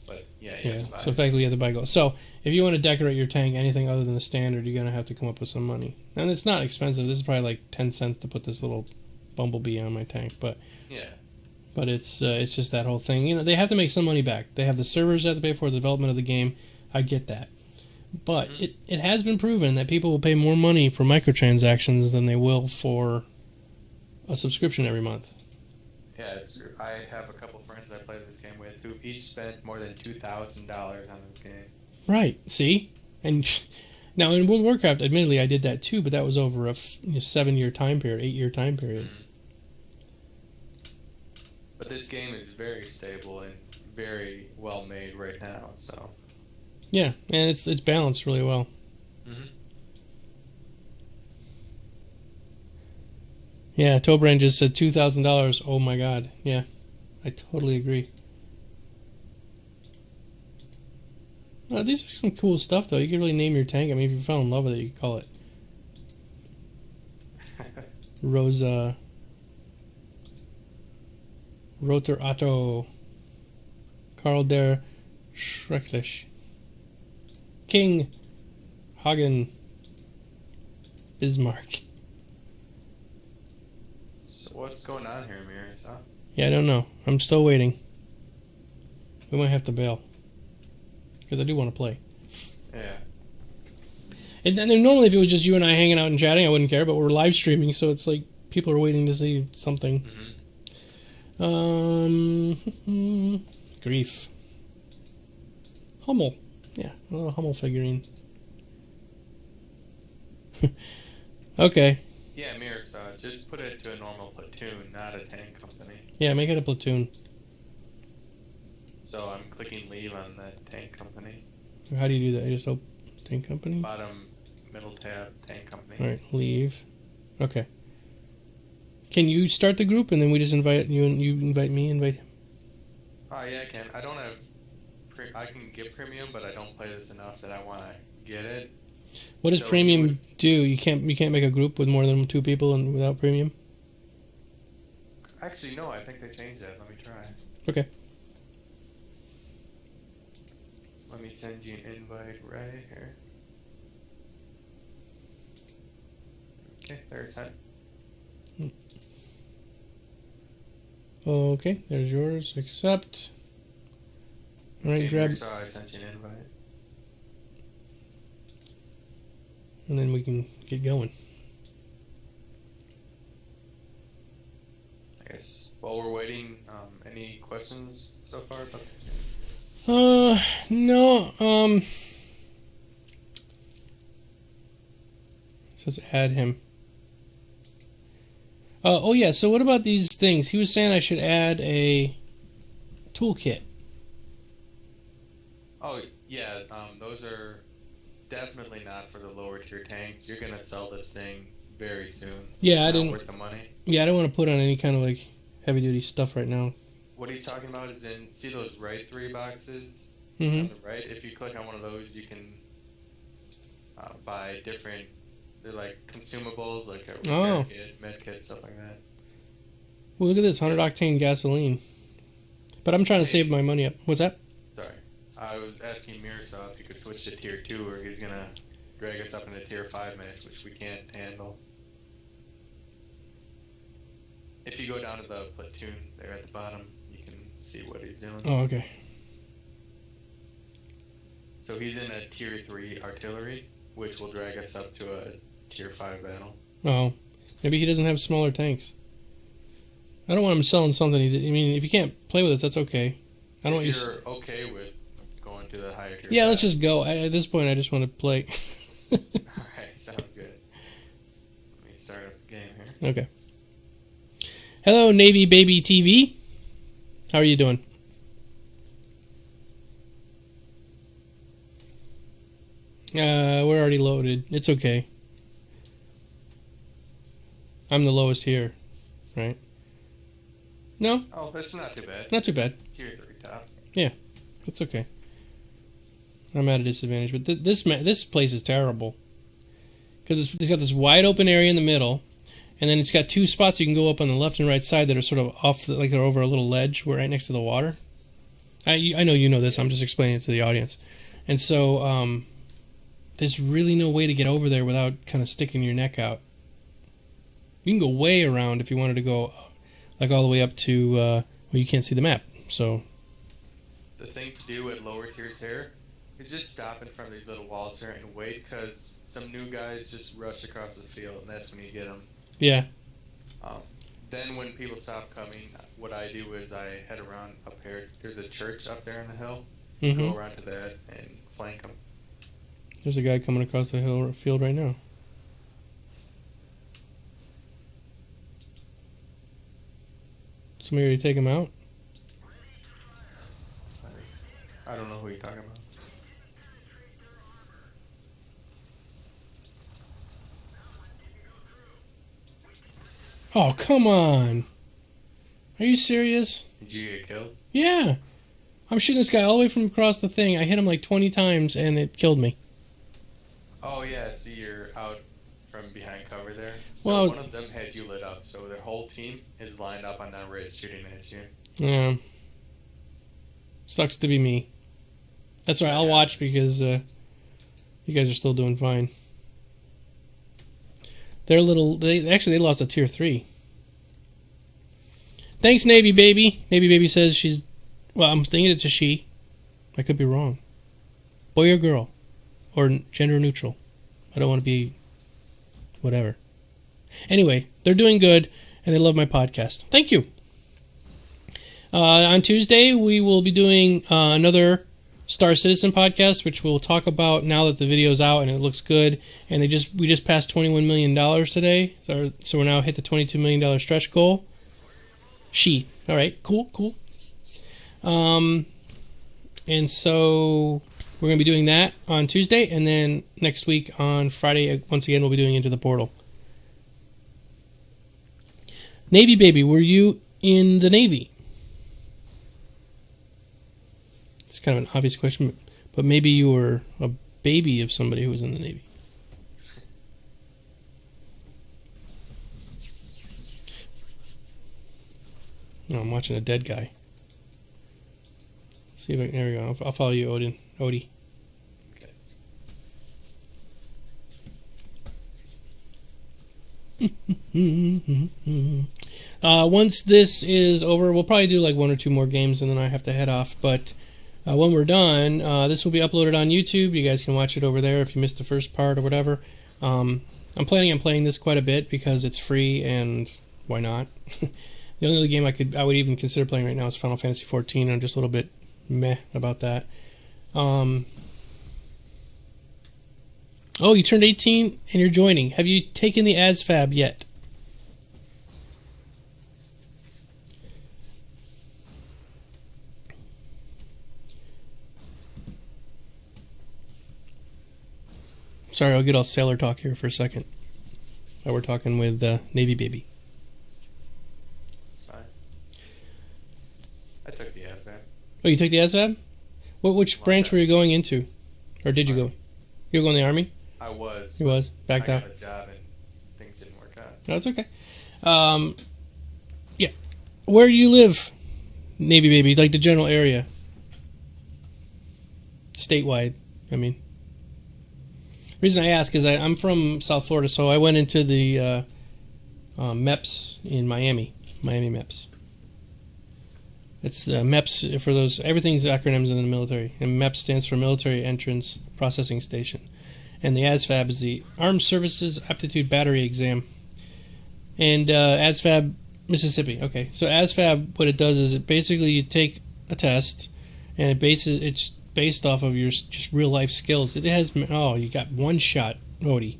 but yeah, you have to buy So effectively you have to buy gold. So if you want to decorate your tank anything other than the standard, you're going to have to come up with some money. And it's not expensive. This is probably like 10 cents to put this little bumblebee on my tank, but yeah. But it's just that whole thing. You know, they have to make some money back. They have the servers they have to pay for the development of the game. I get that. But it has been proven that people will pay more money for microtransactions than they will for a subscription every month. Yeah, I have a couple friends I play this game with who each spent more than $2,000 on this game. Right. See? And now in World of Warcraft, admittedly, I did that too, but that was over a 7-year time period, 8-year time period. But this game is very stable and very well made right now, so... Yeah, and it's balanced really well. Yeah, Tobran just said $2,000. Oh my god. Yeah, I totally agree. These are some cool stuff, though. You could really name your tank. I mean, if you fell in love with it, you could call it Rosa... Roter Otto, Karl der Schrecklich, King, Hagen, Bismarck. So what's going on here, Mirza? Yeah, I don't know. I'm still waiting. We might have to bail. Because I do want to play. Yeah. And then normally if it was just you and I hanging out and chatting, I wouldn't care, but we're live streaming, so it's like people are waiting to see something. Grief. Hummel. Yeah, a little Hummel figurine. Okay. Yeah, Mirza, just put it to a normal platoon, not a tank company. Yeah, make it a platoon. So I'm clicking leave on the tank company. How do you do that? You just open tank company? Bottom middle tab, tank company. Alright, leave. Okay. Can you start the group and then we just invite you and you invite me, invite him? Oh yeah, I can. I don't have... I can get premium, but I don't play this enough that I want to get it. What does premium do? You can't make a group with more than 2 people and without premium? Actually, no. I think they changed that. Let me try. Okay. Let me send you an invite right here. Okay, there's that. Okay, there's yours. Accept. All right, Okay, grab, you saw I sent you an invite. and then we can get going. I guess while we're waiting, any questions so far about this? No. Says add him. Oh yeah. So what about these things? He was saying I should add a toolkit. Oh yeah, those are definitely not for the lower tier tanks. You're gonna sell this thing very soon. Yeah, I It's not didn't. worth the money. Yeah, I don't want to put on any kind of like heavy duty stuff right now. What he's talking about is see those right 3 boxes Mm-hmm. on the right. If you click on one of those, you can buy different. They're like consumables, like a repair kit, med kit, stuff like that. Well, look at this 100 octane gasoline. But I'm trying to save my money up. What's that? Sorry, I was asking Mirsaw if he could switch to tier 2, or he's gonna drag us up into tier 5 match, which we can't handle. If you go down to the platoon there at the bottom, you can see what he's doing. Oh, okay. So he's in a tier 3 artillery, which will drag us up to a tier 5 battle. Oh, maybe he doesn't have smaller tanks. I don't want him selling something. I mean, if you can't play with it, that's okay. I don't want if you. you're okay with going to the higher tier. Yeah, let's just go. At this point, I just want to play. Alright, sounds good. Let me start up the game here. Okay. Hello, Navy Baby TV. How are you doing? We're already loaded. It's okay. I'm the lowest here, right? No, Oh, that's not too bad. not too bad. Tier 3 top. It's okay. I'm at a disadvantage, but this place is terrible because it's got this wide open area in the middle, and then it's got 2 spots you can go up on the left and right side that are sort of off, like they're over a little ledge. We're right next to the water. I know you know this. I'm just explaining it to the audience, and so there's really no way to get over there without kind of sticking your neck out. You can go way around if you wanted to go, like all the way up to well, you can't see the map. So The thing to do at lower tiers here is just stop in front of these little walls here and wait, because some new guys just rush across the field, and that's when you get them. yeah, Then when people stop coming, what I do is I head around up here. There's a church up there on the hill. mm-hmm. Go around to that and flank them. There's a guy coming across the field right now. Somebody ready to take him out? I don't know who you're talking about. Oh, come on. Are you serious? Did you get killed? Yeah. I'm shooting this guy all the way from across the thing. I hit him like 20 times and it killed me. Oh yeah, see you're out from behind cover there. So Well, one of them had you lit up, so their whole team is lined up on that ridge shooting at you. yeah. Sucks to be me. That's all right. I'll watch because you guys are still doing fine. They're they lost a tier 3. Thanks, Navy Baby. Navy Baby says she's, well, I'm thinking it's a she. I could be wrong. Boy or girl. Or gender neutral. I don't want to be whatever. Anyway, they're doing good, and they love my podcast. Thank you. On Tuesday, we will be doing another Star Citizen podcast, which we'll talk about now that the video's out and it looks good. And we just passed $21 million today, so we're now hit the $22 million stretch goal. All right, cool. And so we're going to be doing that on Tuesday, and then next week on Friday, once again, we'll be doing Into the Portal. Navy Baby, were you in the Navy? It's kind of an obvious question, but maybe you were a baby of somebody who was in the Navy. No, I'm watching a dead guy. See if there we go. I'll follow you, Odie. Once this is over, we'll probably do like 1 or 2 more games, and then I have to head off. But when we're done, this will be uploaded on YouTube. You guys can watch it over there if you missed the first part or whatever. I'm planning on playing this quite a bit because it's free, and why not? The only other game I would even consider playing right now is Final Fantasy XIV, and I'm just a little bit meh about that. Oh, you turned 18 and you're joining. Have you taken the ASFAB yet? Sorry, I'll get all sailor talk here for a second. We're talking with Navy Baby. It's fine. I took the ASVAB. Oh, you took the ASVAB? Which branch were you going into? Or did you go? You were going to the Army? I was. You was? Backed out? I got a job and things didn't work out. No, it's okay. Yeah. Where do you live, Navy Baby? Like the general area? Statewide, I mean. The reason I ask is I'm from South Florida, so I went into the MEPS in Miami MEPS. It's MEPS for those. Everything's acronyms in the military, and MEPS stands for Military Entrance Processing Station, and the ASFAB is the Armed Services Aptitude Battery Exam. And ASFAB, Mississippi. Okay, so ASFAB, what it does is it basically you take a test, and it's based off of your just real life skills. It has you got one shot, Odie.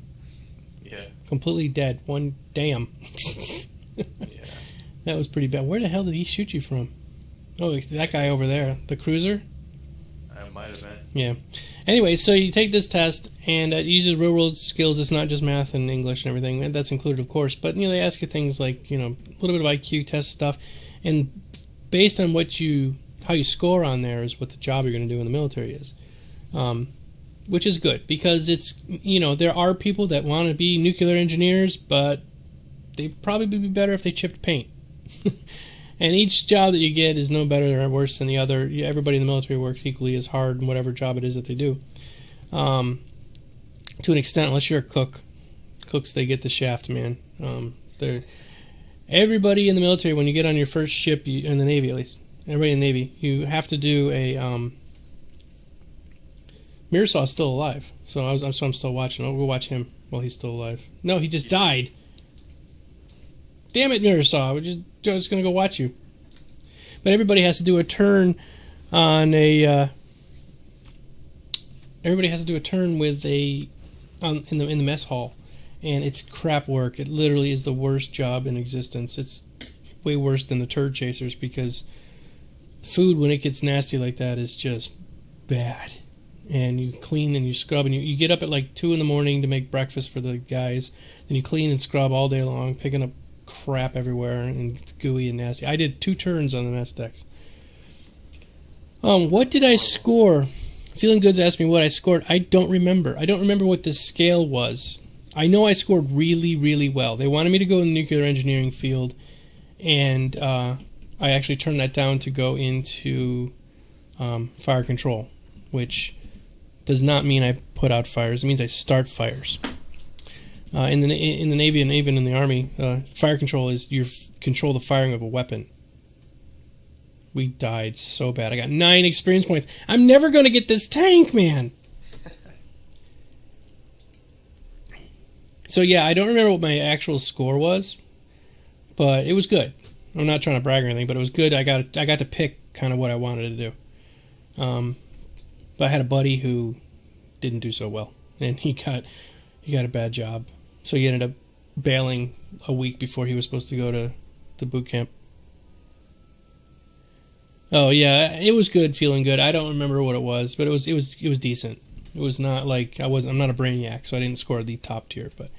Yeah. Completely dead. One damn. Yeah. That was pretty bad. Where the hell did he shoot you from? Oh, that guy over there, the cruiser. I might have been. Yeah. Anyway, so you take this test, and it uses real world skills. It's not just math and English and everything. And that's included, of course. But they ask you things like a little bit of IQ test stuff, and based on how you score on there is what the job you're going to do in the military is, which is good because it's there are people that want to be nuclear engineers, but they'd probably be better if they chipped paint. And each job that you get is no better or worse than the other. Everybody in the military works equally as hard in whatever job it is that they do, to an extent, unless you're a cook. Cooks, they get the shaft, man. Everybody in the military, when you get on your first ship, in the Navy at least, everybody in the Navy, you have to do a Mirsaw's still alive, so I'm still watching. I'll go watch him while he's still alive. No, he just died. Damn it, Mirsaw! We're just gonna go watch you. But everybody has to do a turn on a. Everybody has to do a turn with in the mess hall, and it's crap work. It literally is the worst job in existence. It's way worse than the turd chasers because food, when it gets nasty like that, is just bad. And you clean and you scrub, and you get up at like 2 a.m. to make breakfast for the guys. Then you clean and scrub all day long, picking up crap everywhere, and it's gooey and nasty. I did 2 turns on the mess decks. What did I score? Feeling Goods asked me what I scored. I don't remember. I don't remember what the scale was. I know I scored really, really well. They wanted me to go in the nuclear engineering field, and I actually turned that down to go into fire control, which does not mean I put out fires. It means I start fires. In the Navy and even in the Army, fire control is you control the firing of a weapon. We died so bad. I got 9 experience points. I'm never going to get this tank, man. So yeah, I don't remember what my actual score was, but it was good. I'm not trying to brag or anything, but it was good. I got to pick kind of what I wanted to do. But I had a buddy who didn't do so well, and he got a bad job. So he ended up bailing a week before he was supposed to go to boot camp. Oh yeah, it was good, feeling good. I don't remember what it was, but it was decent. It was not like I'm not a brainiac, so I didn't score the top tier. But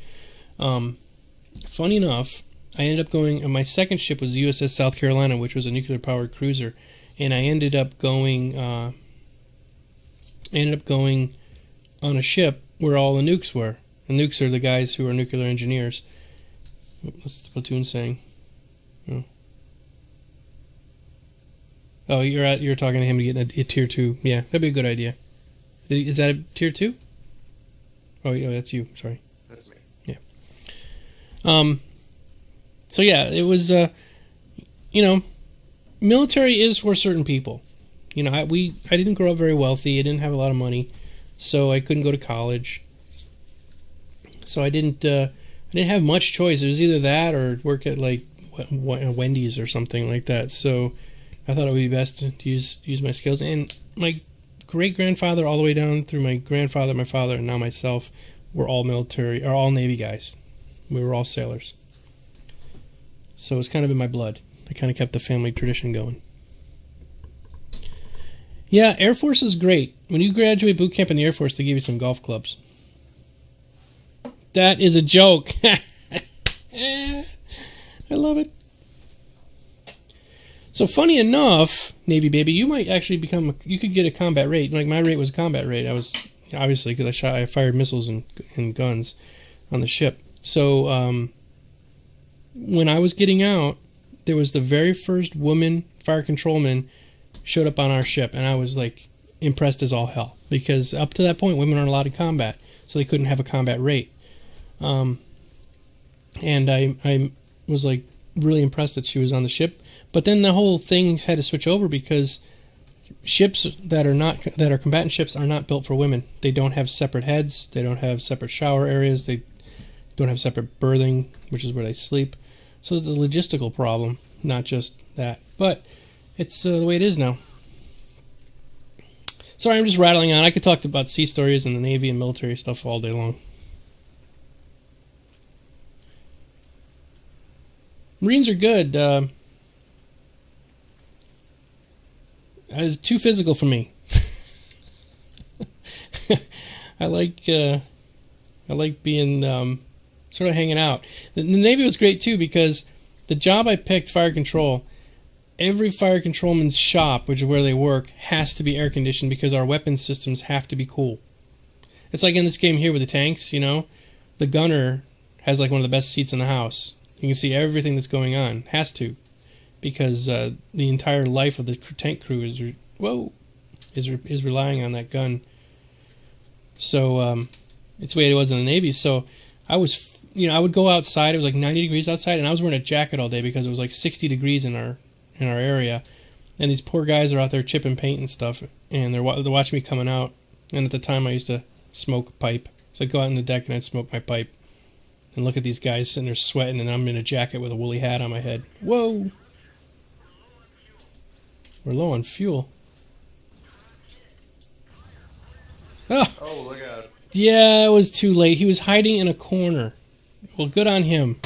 funny enough, I ended up going. My second ship was the USS South Carolina, which was a nuclear powered cruiser, and I ended up going on a ship where all the nukes were. The nukes are the guys who are nuclear engineers. What's the platoon saying? Oh. Oh, you're talking to him to get a tier 2. Yeah, that'd be a good idea. Is that a tier 2? Oh, yeah, that's you. Sorry. That's me. So yeah, it was. Military is for certain people. I didn't grow up very wealthy. I didn't have a lot of money, so I couldn't go to college. So I didn't have much choice. It was either that or work at like Wendy's or something like that. So I thought it would be best to use my skills. And my great grandfather, all the way down through my grandfather, my father, and now myself, were all military or all Navy guys. We were all sailors. So it's kind of in my blood. I kind of kept the family tradition going. Yeah, Air Force is great. When you graduate boot camp in the Air Force, they give you some golf clubs. That is a joke. I love it. So funny enough, Navy baby, you might actually you could get a combat rate. Like my rate was a combat rate. I was, obviously, because I fired missiles and guns on the ship. So when I was getting out, there was the very first woman fire controlman showed up on our ship, and I was like impressed as all hell, because up to that point women aren't allowed in combat, so they couldn't have a combat rate. And I was like really impressed that she was on the ship. But then the whole thing had to switch over, because ships that are combatant ships are not built for women. They don't have separate heads, they don't have separate shower areas, they don't have separate berthing, which is where they sleep. So it's a logistical problem, not just that. But it's the way it is now. Sorry, I'm just rattling on. I could talk about sea stories and the Navy and military stuff all day long. Marines are good. It's too physical for me. I like being sort of hanging out. The Navy was great too, because the job I picked, fire control, every fire controlman's shop, which is where they work, has to be air conditioned, because our weapons systems have to be cool. It's like in this game here with the tanks, the gunner has like one of the best seats in the house. You can see everything that's going on. Has to, because the entire life of the tank crew is relying on that gun. So it's the way it was in the Navy. So I was, I would go outside. It was like 90 degrees outside, and I was wearing a jacket all day because it was like 60 degrees in our area. And these poor guys are out there chipping paint and stuff, and they're watching me coming out. And at the time, I used to smoke a pipe. So I'd go out on the deck and I'd smoke my pipe and look at these guys sitting there sweating, and I'm in a jacket with a woolly hat on my head. Whoa! We're low on fuel. Oh, look out. Yeah, it was too late. He was hiding in a corner. Well, good on him.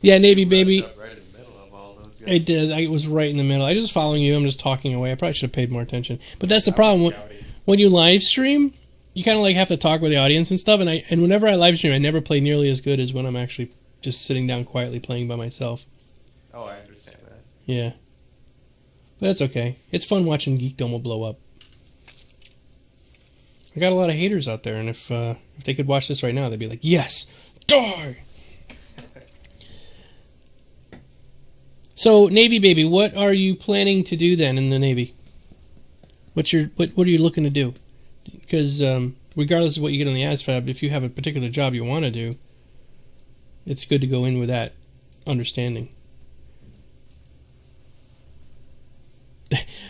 Yeah, Navy baby. Right in the middle of all those guys. It did. I was right in the middle. I was just following you. I'm just talking away. I probably should have paid more attention. But that's the problem. When you live stream, you kind of like have to talk with the audience and stuff. And whenever I live stream, I never play nearly as good as when I'm actually just sitting down quietly playing by myself. Oh, I understand that. Yeah. But that's okay. It's fun watching Geekdomo blow up. I got a lot of haters out there, and if they could watch this right now, they'd be like, "Yes, die!" So, Navy baby, what are you planning to do then in the Navy? What are you looking to do? Because regardless of what you get on the ASVAB, if you have a particular job you want to do, it's good to go in with that understanding.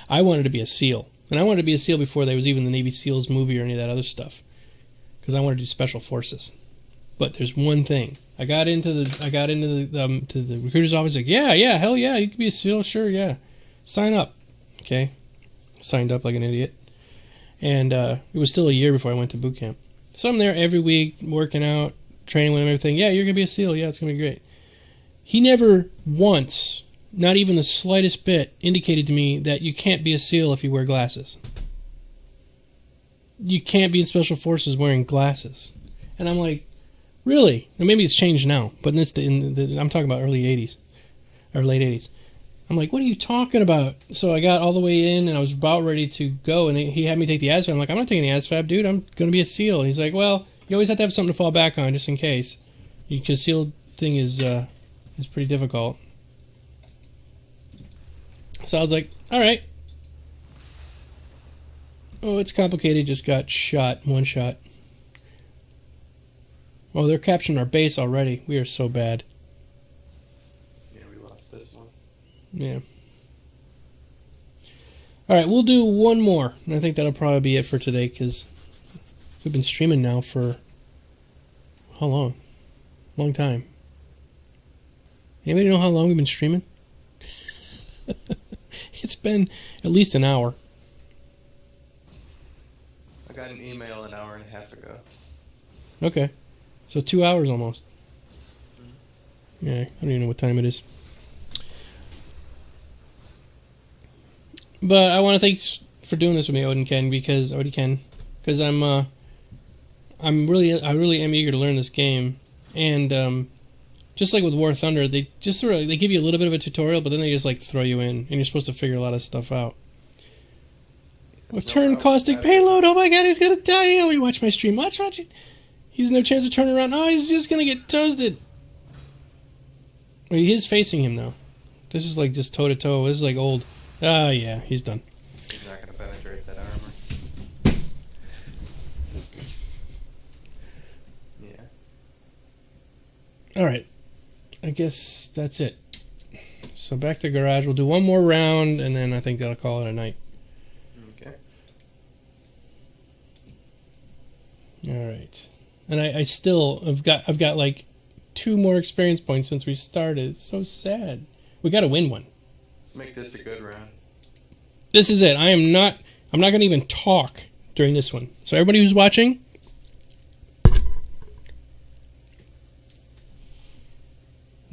I wanted to be a SEAL. And I wanted to be a SEAL before there was even the Navy SEALs movie or any of that other stuff. Because I wanted to do special forces. But there's one thing. I got into the to the recruiter's office, like, yeah, hell yeah, you could be a SEAL, sure, yeah. Sign up. Okay. Signed up like an idiot. And it was still a year before I went to boot camp. So I'm there every week, working out, training with him, everything. Yeah, you're going to be a SEAL. Yeah, it's going to be great. He never once, not even the slightest bit, indicated to me that you can't be a SEAL if you wear glasses. You can't be in Special Forces wearing glasses. And I'm like, really? And maybe it's changed now, but I'm talking about early 80s, or late 80s. I'm like, what are you talking about? So I got all the way in, and I was about ready to go, and he had me take the ASVAB. I'm like, I'm not taking the ASVAB, dude. I'm going to be a SEAL. And he's like, well, you always have to have something to fall back on, just in case. Because SEAL thing is pretty difficult. So I was like, all right. Oh, it's complicated. Just got shot. One shot. Oh, they're capturing our base already. We are so bad. Yeah, we lost this one. Yeah. All right, we'll do one more. And I think that'll probably be it for today because we've been streaming now for how long? Long time. Anybody know how long we've been streaming? It's been at least an hour. I got an email an hour and a half ago. Okay. So 2 hours almost. Yeah, I don't even know what time it is. But I want to thank for doing this with me, Odeken, because I really am eager to learn this game, and just like with War Thunder, they just they give you a little bit of a tutorial, but then they just like throw you in, and you're supposed to figure a lot of stuff out. Turn caustic payload. Oh my god, he's gonna die. Oh, you watch my stream. Watch it. He doesn't have a chance to turn around. Oh, he's just gonna get toasted. Well, he is facing him now. This is like just toe to toe. This is like old. Ah, yeah, he's done. He's not going to penetrate that armor. Yeah. All right. I guess that's it. So back to garage. We'll do one more round, and then I think that'll call it a night. Okay. All right. And I still I've got like 2 more experience points since we started. It's so sad. We got to win one. Let's make this a good round. This is it. I'm not going to even talk during this one. So everybody who's watching,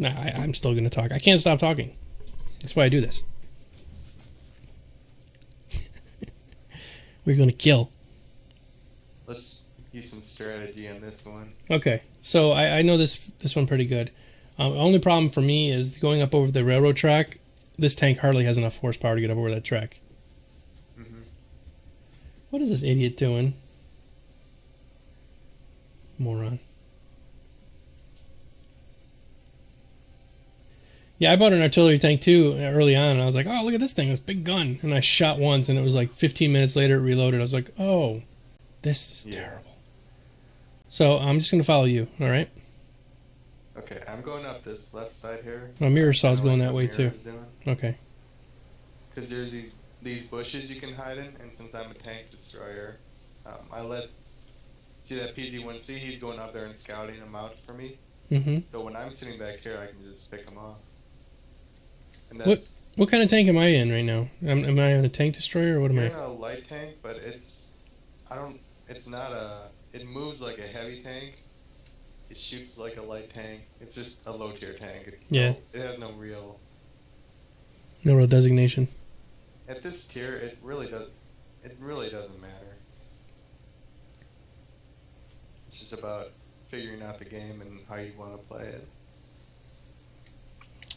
I'm still going to talk. I can't stop talking. That's why I do this. We're going to kill. Let's use some strategy on this one. Okay. So I know this one pretty good. Only problem for me is going up over the railroad track. This tank hardly has enough horsepower to get up over that track. Mm-hmm. What is this idiot doing? Moron. Yeah, I bought an artillery tank too early on, and I was like, oh, look at this thing, this big gun. And I shot once, and it was like 15 minutes later it reloaded. I was like, oh, this is terrible. So I'm just going to follow you, all right? Okay, I'm going up this left side here. Oh, Mirror Saw's going that way too. Okay. Because there's these bushes you can hide in, and since I'm a tank destroyer, see that PZ-1C, he's going up there and scouting them out for me. Mm-hmm. So when I'm sitting back here, I can just pick them off. And that's, what kind of tank am I in right now? Am I in a tank destroyer, or what am I? You're in a light tank, but it moves like a heavy tank. It shoots like a light tank. It's just a low tier tank. It has no real designation. At this tier, it really doesn't matter. It's just about figuring out the game and how you want to play it.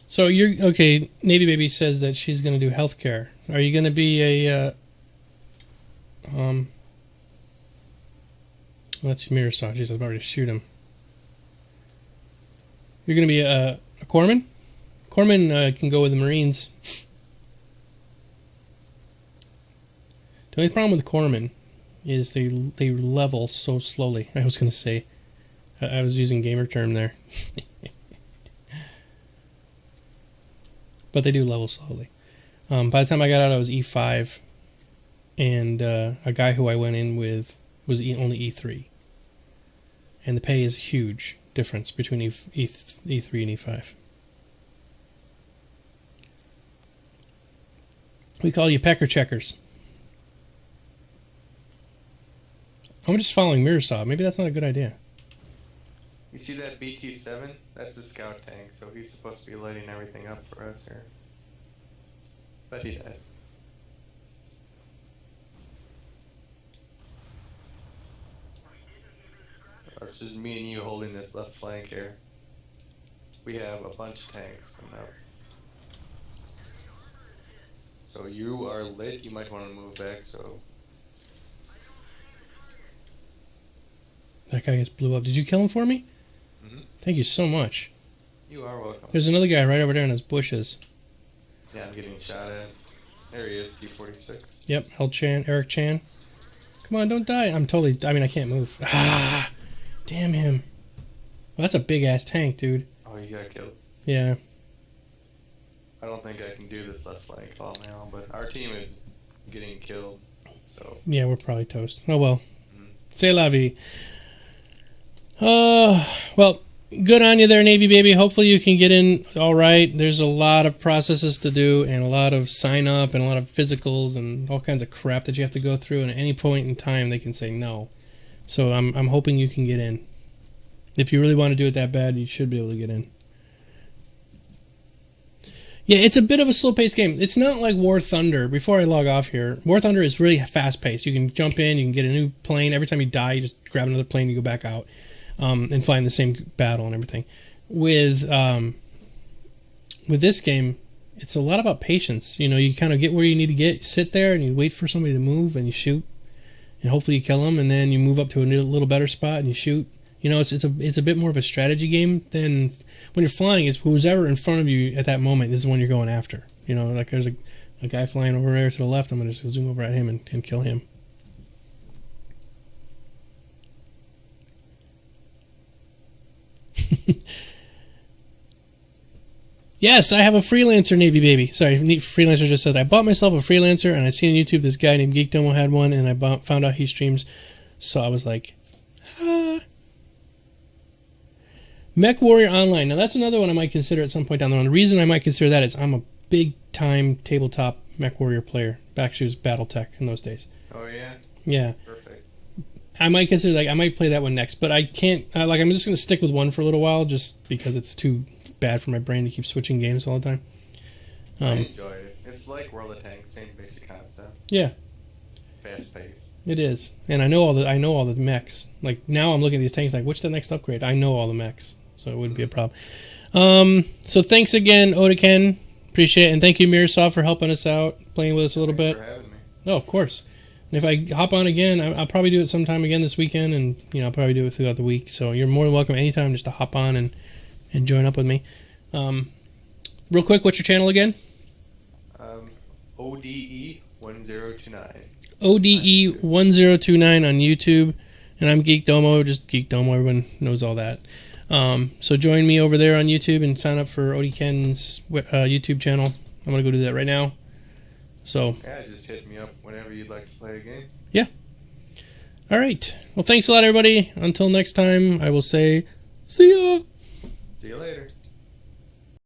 So you're okay. Navy Baby says that she's going to do healthcare. Are you going to be a That's Mirror Saw. Jeez, I was about to shoot him. You're going to be a corpsman? Corpsman can go with the Marines. The only problem with corpsmen is they level so slowly. I was going to say, I was using gamer term there. But they do level slowly. By the time I got out, I was E5. And a guy who I went in with was only E3. And the pay is a huge difference between E3 and E5. We call you pecker checkers. I'm just following Mirror Saw. Maybe that's not a good idea. You see that BT-7? That's a scout tank, so he's supposed to be lighting everything up for us here. But he died. It's just me and you holding this left flank here. We have a bunch of tanks coming up. So you are lit, you might want to move back, so... That guy gets blew up. Did you kill him for me? Mm-hmm. Thank you so much. You are welcome. There's another guy right over there in those bushes. Yeah, I'm getting shot at. There he is, T-46. Yep, Eric Chan. Come on, don't die. I can't move. Ah, damn him. Well, that's a big-ass tank, dude. Oh, you got killed. Yeah. I don't think I can do this left flank all now, but our team is getting killed, so... Yeah, we're probably toast. Oh, well. Mhm. C'est la vie. Well, good on you there, Navy baby. Hopefully you can get in all right. There's a lot of processes to do and a lot of sign up and a lot of physicals and all kinds of crap that you have to go through. And at any point in time, they can say no. So I'm hoping you can get in. If you really want to do it that bad, you should be able to get in. Yeah, it's a bit of a slow-paced game. It's not like War Thunder. Before I log off here, War Thunder is really fast-paced. You can jump in, you can get a new plane. Every time you die, you just grab another plane, you go back out, and fly in the same battle and everything. With this game, it's a lot about patience. You know, you kind of get where you need to get, you sit there, and you wait for somebody to move, and you shoot, and hopefully you kill them, and then you move up to a little better spot, and you shoot. You know, it's a bit more of a strategy game than when you're flying. Is who's ever in front of you at that moment is the one you're going after. You know, like there's a guy flying over there to the left. I'm going to just zoom over at him and kill him. Yes, I have a freelancer, Navy baby. Sorry, freelancer just said I bought myself a freelancer, and I seen on YouTube this guy named Geekdomo had one, and I found out he streams. So I was like, ah. Mech Warrior Online. Now, that's another one I might consider at some point down the road. The reason I might consider that is I'm a big-time tabletop Mech Warrior player. Actually, it was BattleTech in those days. Oh, yeah? Yeah. Perfect. I might consider, I might play that one next, but I can't, I'm just going to stick with one for a little while just because it's too bad for my brain to keep switching games all the time. I enjoy it. It's like World of Tanks, same basic concept. Yeah. Fast-paced. It is. And I know all the mechs. Like, now I'm looking at these tanks like, what's the next upgrade? I know all the mechs. So it wouldn't be a problem. So thanks again, Odeken. Appreciate it. And thank you, Mirasoft, for helping us out, playing with us a little bit. Thanks for having me. Oh, of course. And if I hop on again, I'll probably do it sometime again this weekend, and I'll probably do it throughout the week. So you're more than welcome anytime just to hop on and join up with me. Real quick, what's your channel again? ODE 1029. ODE 1029 on YouTube, and I'm Geekdomo, just Geekdomo. Everyone knows all that. So join me over there on YouTube and sign up for Odeken's YouTube channel. I'm going to go do that right now. So Yeah, just hit me up whenever you'd like to play a game. Yeah. All right. Well, thanks a lot, everybody. Until next time, I will say, see ya. See you later.